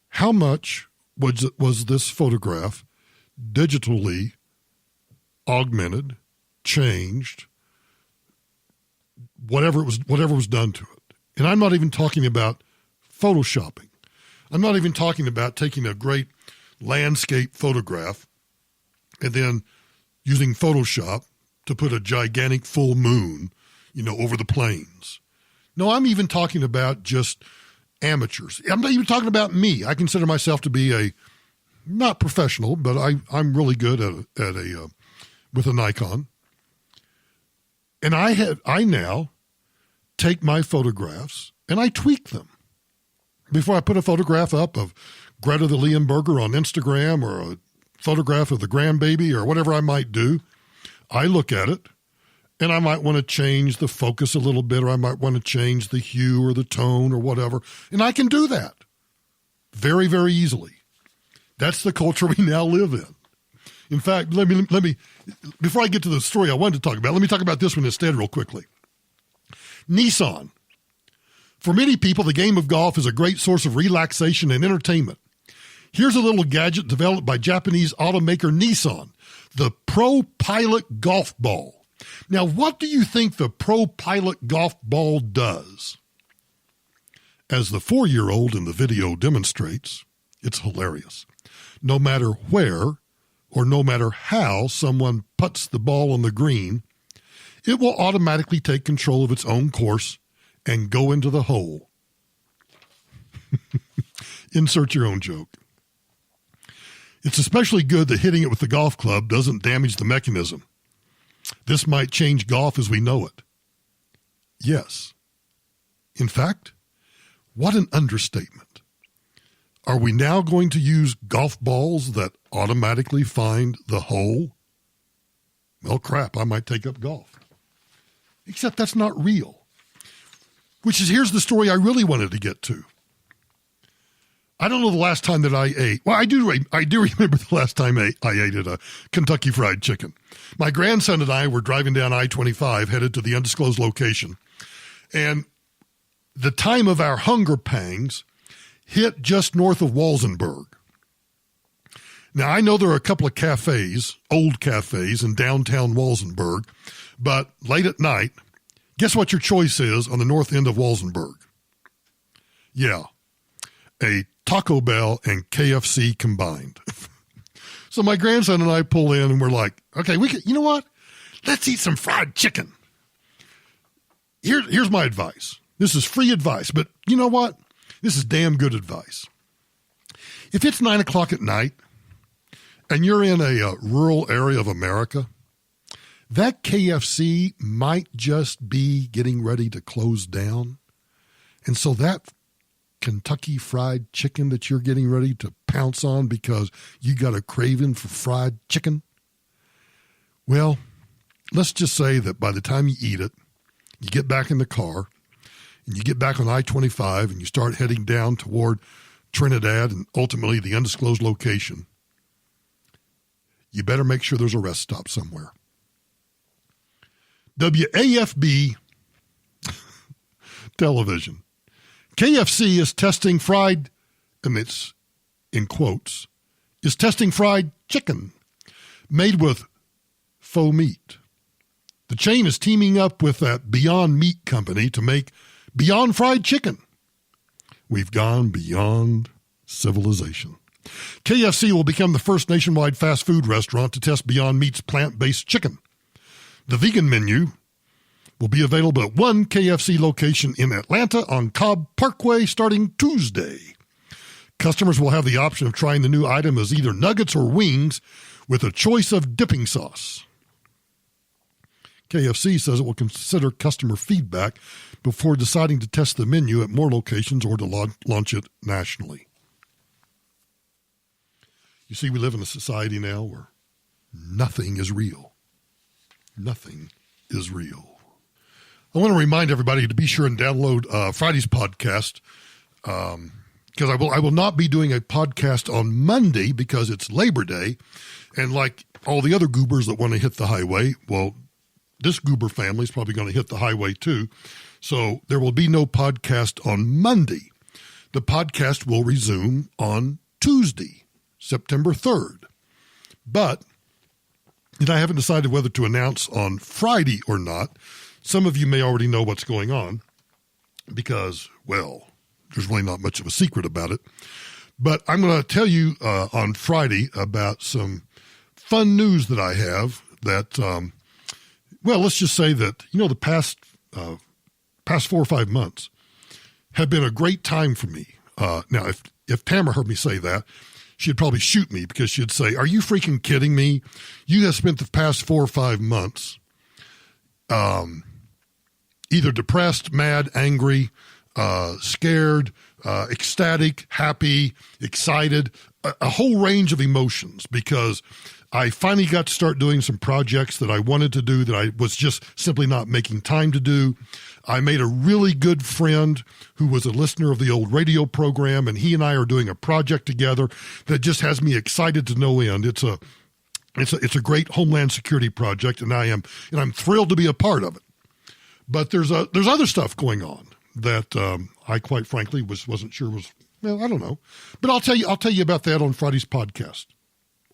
how much was this photograph digitally augmented, changed, whatever was done to it? And I'm not even talking about photoshopping. I'm not even talking about taking a great landscape photograph and then using Photoshop to put a gigantic full moon over the plains. No, I'm even talking about just amateurs. I'm not even talking about me. I consider myself to be not professional, but I'm really good with a Nikon. And I now take my photographs and I tweak them. Before I put a photograph up of Greta the Leonberger on Instagram or a photograph of the grandbaby or whatever I might do, I look at it. And I might want to change the focus a little bit, or I might want to change the hue or the tone or whatever. And I can do that very, very easily. That's the culture we now live in. In fact, let me, before I get to the story I wanted to talk about, let me talk about this one instead real quickly. Nissan. For many people, the game of golf is a great source of relaxation and entertainment. Here's a little gadget developed by Japanese automaker Nissan, the Pro Pilot Golf Ball. Now, what do you think the Pro Pilot Golf Ball does? As the 4-year-old in the video demonstrates, it's hilarious. No matter where or no matter how someone puts the ball on the green, it will automatically take control of its own course and go into the hole. Insert your own joke. It's especially good that hitting it with the golf club doesn't damage the mechanism. This might change golf as we know it. Yes. In fact, what an understatement. Are we now going to use golf balls that automatically find the hole? Well, crap, I might take up golf. Except that's not real. Here's the story I really wanted to get to. I don't know the last time that I ate. Well, I do remember the last time I ate at a Kentucky Fried Chicken. My grandson and I were driving down I-25 headed to the undisclosed location. And the time of our hunger pangs hit just north of Walsenburg. Now, I know there are a couple of cafes, old cafes in downtown Walsenburg, but late at night, guess what your choice is on the north end of Walsenburg? Yeah, a Taco Bell and KFC combined. So my grandson and I pull in and we're like, okay, you know what? Let's eat some fried chicken. Here's my advice. This is free advice, but you know what? This is damn good advice. If it's 9 o'clock at night and you're in a rural area of America, that KFC might just be getting ready to close down. And so that Kentucky Fried Chicken that you're getting ready to pounce on because you got a craving for fried chicken, well, let's just say that by the time you eat it, you get back in the car and you get back on I-25 and you start heading down toward Trinidad and ultimately the undisclosed location, you better make sure there's a rest stop somewhere. WAFB television. KFC is testing fried, and it's in quotes, is testing fried chicken made with faux meat. The chain is teaming up with that Beyond Meat company to make Beyond Fried Chicken. We've gone beyond civilization. KFC will become the first nationwide fast food restaurant to test Beyond Meat's plant-based chicken. The vegan menu will be available at one KFC location in Atlanta on Cobb Parkway starting Tuesday. Customers will have the option of trying the new item as either nuggets or wings with a choice of dipping sauce. KFC says it will consider customer feedback before deciding to test the menu at more locations or to launch it nationally. You see, we live in a society now where nothing is real. Nothing is real. I want to remind everybody to be sure and download Friday's podcast because I will not be doing a podcast on Monday because it's Labor Day. And like all the other goobers that want to hit the highway, well, this goober family is probably going to hit the highway too. So there will be no podcast on Monday. The podcast will resume on Tuesday, September 3rd. But I haven't decided whether to announce on Friday or not. Some of you may already know what's going on because, well, there's really not much of a secret about it. But I'm going to tell you on Friday about some fun news that I have that, well, let's just say that, the past 4 or 5 months have been a great time for me. Now, if Tamara heard me say that, she'd probably shoot me because she'd say, are you freaking kidding me? You have spent the past 4 or 5 months either depressed, mad, angry, scared, ecstatic, happy, excited, a whole range of emotions because I finally got to start doing some projects that I wanted to do that I was just simply not making time to do. I made a really good friend who was a listener of the old radio program, and he and I are doing a project together that just has me excited to no end. It's a great Homeland Security project, and I'm thrilled to be a part of it. But there's other stuff going on that I quite frankly wasn't sure was, well, I don't know. But I'll tell you about that on Friday's podcast,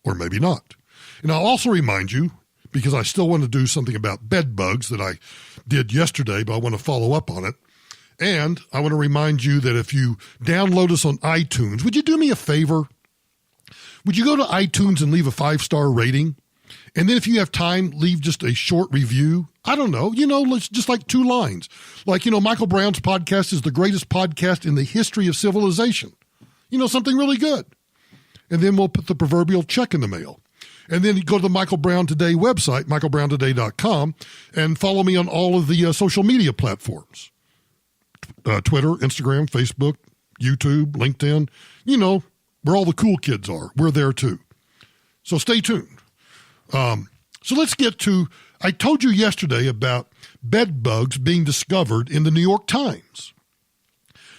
or maybe not. And I'll also remind you, because I still want to do something about bed bugs that I did yesterday, but I want to follow up on it. And I want to remind you that if you download us on iTunes, would you do me a favor? Would you go to iTunes and leave a 5-star rating? And then if you have time, leave just a short review. I don't know, let's just like 2 lines. Like, Michael Brown's podcast is the greatest podcast in the history of civilization. Something really good. And then we'll put the proverbial check in the mail. And then you go to the Michael Brown Today website, michaelbrowntoday.com, and follow me on all of the social media platforms. Twitter, Instagram, Facebook, YouTube, LinkedIn. Where all the cool kids are. We're there too. So stay tuned. So let's get to, I told you yesterday about bed bugs being discovered in the New York Times.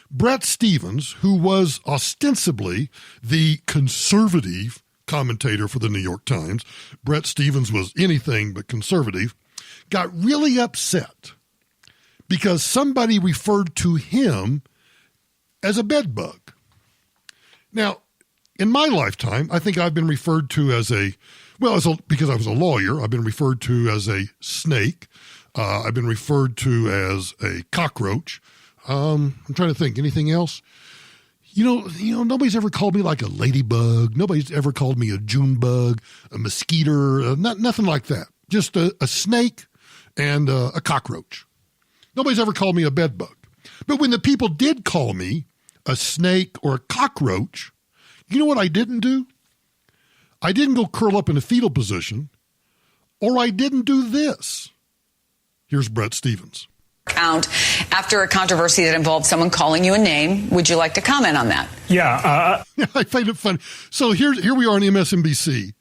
Bret Stephens, who was ostensibly the conservative commentator for the New York Times, Bret Stephens was anything but conservative, got really upset because somebody referred to him as a bed bug. Now, in my lifetime, I think I've been referred to as because I was a lawyer, I've been referred to as a snake. I've been referred to as a cockroach. I'm trying to think, anything else? nobody's ever called me like a ladybug. Nobody's ever called me a June bug, a mosquito, nothing like that. Just a snake and a cockroach. Nobody's ever called me a bed bug. But when the people did call me a snake or a cockroach, you know what I didn't do? I didn't go curl up in a fetal position, or I didn't do this. Here's Brett Stevens. After a controversy that involved someone calling you a name, would you like to comment on that? Yeah. I find it funny. So here we are on MSNBC,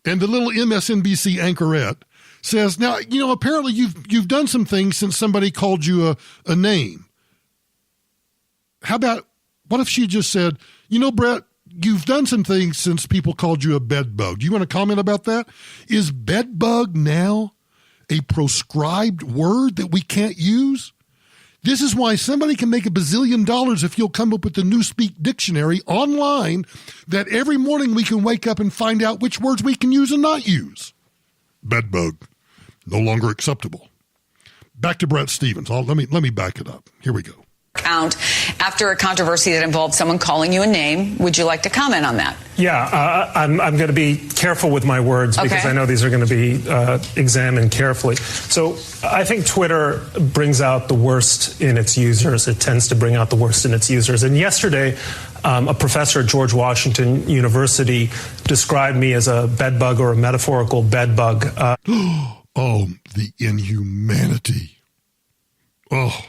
and the little MSNBC anchorette says, now, apparently you've done some things since somebody called you a name. How about, what if she just said, Brett, you've done some things since people called you a bed bug. Do you want to comment about that? Is bed bug now a proscribed word that we can't use? This is why somebody can make $1 bazillion if you'll come up with the Newspeak dictionary online that every morning we can wake up and find out which words we can use and not use. Bed bug, no longer acceptable. Back to Brett Stevens. Let me back it up. Here we go. After a controversy that involved someone calling you a name, would you like to comment on that? Yeah, I'm going to be careful with my words because I know these are going to be examined carefully. So I think Twitter brings out the worst in its users. It tends to bring out the worst in its users. And yesterday, a professor at George Washington University described me as a bedbug or a metaphorical bedbug. Oh, the inhumanity. Oh.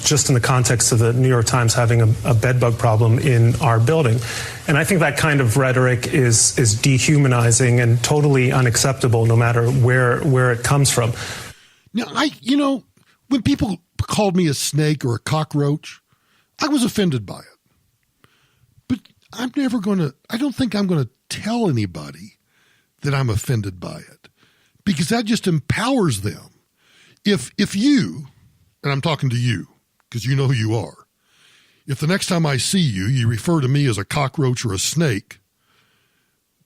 Just in the context of the New York Times having a bedbug problem in our building. And I think that kind of rhetoric is dehumanizing and totally unacceptable no matter where it comes from. Now, when people called me a snake or a cockroach, I was offended by it. But I don't think I'm going to tell anybody that I'm offended by it, because that just empowers them. If you, and I'm talking to you, because you know who you are. If the next time I see you, you refer to me as a cockroach or a snake,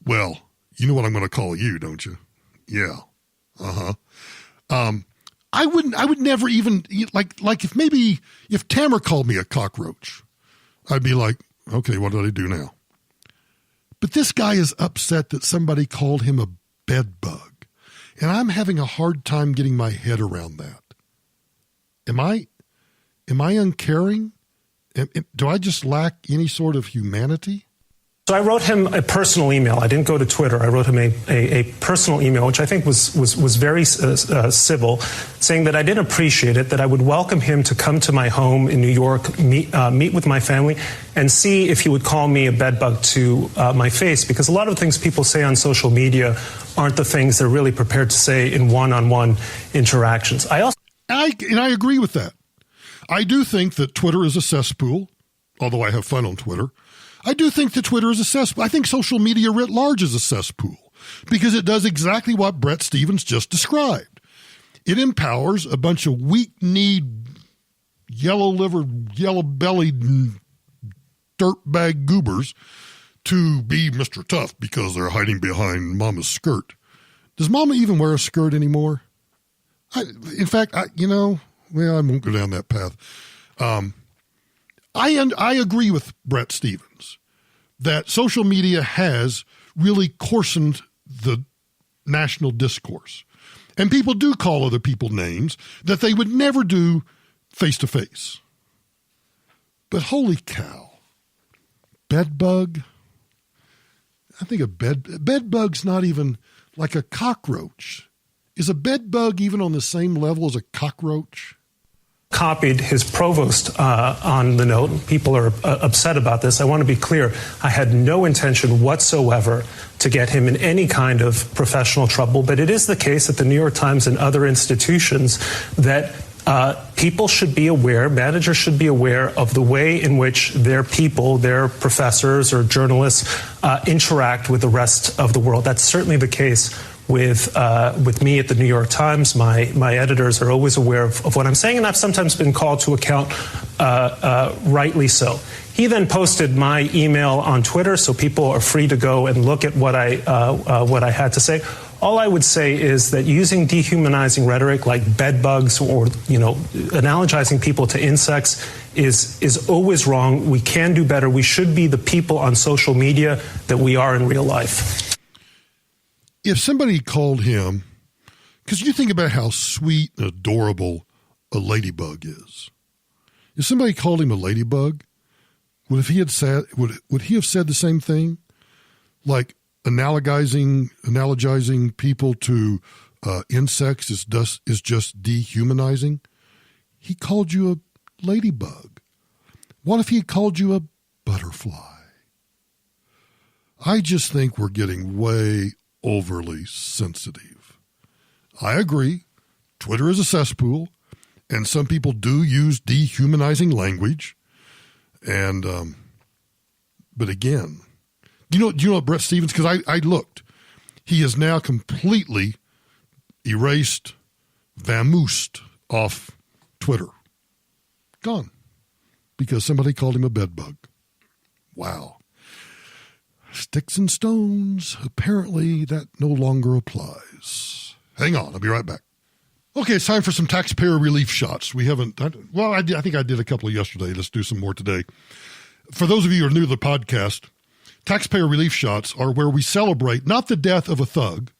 well, you know what I'm going to call you, don't you? Yeah. Uh-huh. I would never even, like if Tamara called me a cockroach, I'd be like, okay, what did I do now? But this guy is upset that somebody called him a bed bug, and I'm having a hard time getting my head around that. Am I uncaring? Do I just lack any sort of humanity? So I wrote him a personal email. I didn't go to Twitter. I wrote him a personal email, which I think was very civil, saying that I didn't appreciate it, that I would welcome him to come to my home in New York, meet with my family, and see if he would call me a bedbug to my face, because a lot of the things people say on social media aren't the things they're really prepared to say in one-on-one interactions. I agree with that. I do think that Twitter is a cesspool, although I have fun on Twitter. I do think that Twitter is a cesspool. I think social media writ large is a cesspool because it does exactly what Brett Stevens just described. It empowers a bunch of weak-kneed, yellow-livered, yellow-bellied, dirtbag goobers to be Mr. Tough because they're hiding behind Mama's skirt. Does Mama even wear a skirt anymore? In fact, I won't go down that path. I agree with Brett Stevens that social media has really coarsened the national discourse. And people do call other people names that they would never do face-to-face. But holy cow, bedbug? I think a bedbug's not even like a cockroach. Is a bedbug even on the same level as a cockroach? Copied his provost on the note. People are upset about this. I want to be clear. I had no intention whatsoever to get him in any kind of professional trouble, but it is the case at the New York Times and other institutions that people should be aware, managers should be aware of the way in which their people, their professors or journalists interact with the rest of the world. That's certainly the case with me at the New York Times. My editors are always aware of what I'm saying, and I've sometimes been called to account, rightly so. He then posted my email on Twitter, so people are free to go and look at what I had to say. All I would say is that using dehumanizing rhetoric like bedbugs or, analogizing people to insects is always wrong. We can do better. We should be the people on social media that we are in real life. If somebody called him, because you think about how sweet and adorable a ladybug is. If somebody called him a ladybug, would he have said the same thing? Like analogizing people to insects is just dehumanizing? He called you a ladybug. What if he had called you a butterfly? I just think we're getting way overly sensitive. I agree. Twitter is a cesspool, and some people do use dehumanizing language. And, but again, do you know what Brett Stevens, because I looked, he is now completely erased, vamoosed off Twitter. Gone. Because somebody called him a bedbug. Wow. Sticks and stones, apparently that no longer applies. Hang on, I'll be right back. Okay, it's time for some taxpayer relief shots. I think I did a couple yesterday. Let's do some more today. For those of you who are new to the podcast, taxpayer relief shots are where we celebrate not the death of a thug,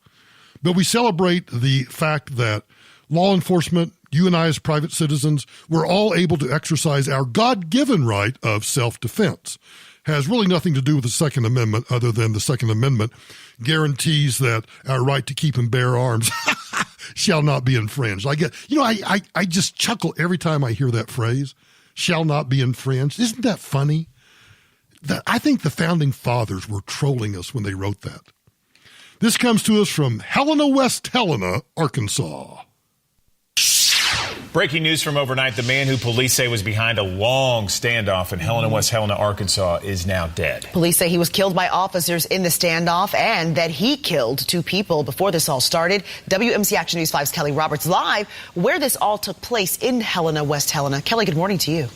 but we celebrate the fact that law enforcement, you and I as private citizens, we're all able to exercise our God-given right of self-defense. Has really nothing to do with the Second Amendment other than the Second Amendment guarantees that our right to keep and bear arms shall not be infringed. I just chuckle every time I hear that phrase, shall not be infringed. Isn't that funny? I think the founding fathers were trolling us when they wrote that. This comes to us from Helena, West Helena, Arkansas. Breaking news from overnight. The man who police say was behind a long standoff in Helena, West Helena, Arkansas is now dead. Police say he was killed by officers in the standoff and that he killed 2 people before this all started. WMC Action News 5's Kelly Roberts live where this all took place in Helena, West Helena. Kelly, good morning to you.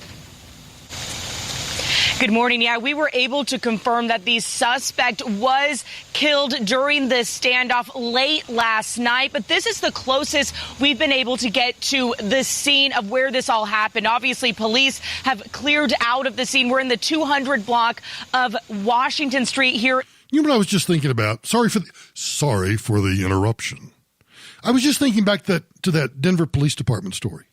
Good morning. Yeah, we were able to confirm that the suspect was killed during this standoff late last night. But this is the closest we've been able to get to the scene of where this all happened. Obviously, police have cleared out of the scene. We're in the 200 block of Washington Street here. You know what I was just thinking about? Sorry for the interruption. I was just thinking back to that Denver Police Department story.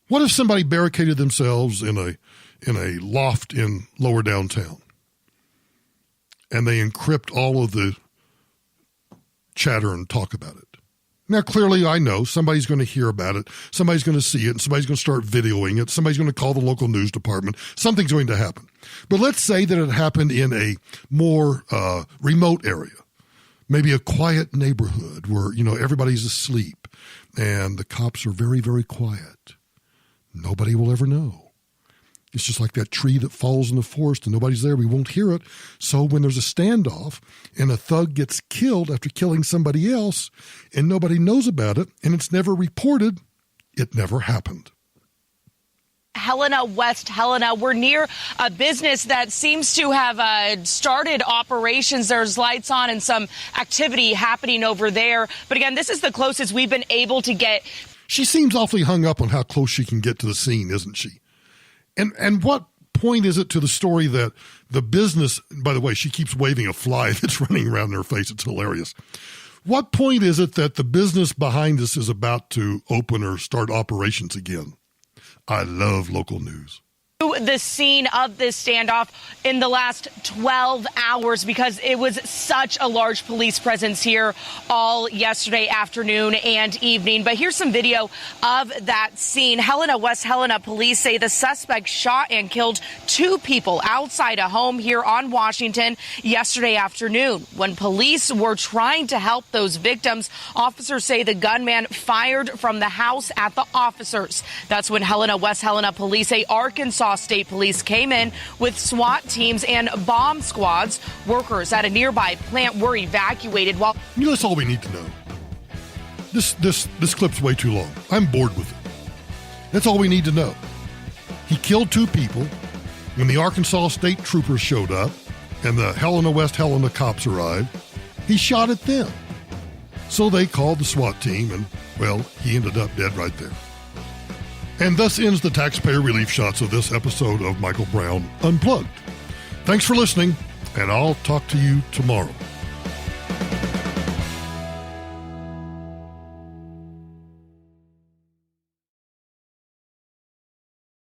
What if somebody barricaded themselves in a loft in lower downtown and they encrypt all of the chatter and talk about it? Now, clearly, I know somebody's going to hear about it. Somebody's going to see it, and somebody's going to start videoing it. Somebody's going to call the local news department. Something's going to happen. But let's say that it happened in a more remote area, maybe a quiet neighborhood where, everybody's asleep and the cops are very, very quiet. Nobody will ever know. It's just like that tree that falls in the forest and nobody's there. We won't hear it. So when there's a standoff and a thug gets killed after killing somebody else and nobody knows about it and it's never reported, it never happened. Helena, West Helena. We're near a business that seems to have started operations. There's lights on and some activity happening over there. But again, this is the closest we've been able to get. She seems awfully hung up on how close she can get to the scene, isn't she? And what point is it to the story that the business, by the way, she keeps waving a fly that's running around in her face. It's hilarious. What point is it that the business behind us is about to open or start operations again? I love local news. The scene of this standoff in the last 12 hours because it was such a large police presence here all yesterday afternoon and evening. But here's some video of that scene. Helena, West Helena police say the suspect shot and killed 2 people outside a home here on Washington yesterday afternoon. When police were trying to help those victims, officers say the gunman fired from the house at the officers. That's when Helena, West Helena police say Arkansas State Police came in with SWAT teams and bomb squads. Workers at a nearby plant were evacuated while... That's all we need to know. This clip's way too long. I'm bored with it. That's all we need to know. He killed 2 people when the Arkansas State Troopers showed up and the Helena, West Helena cops arrived. He shot at them. So they called the SWAT team and, well, he ended up dead right there. And thus ends the taxpayer relief shots of this episode of Michael Brown Unplugged. Thanks for listening, and I'll talk to you tomorrow.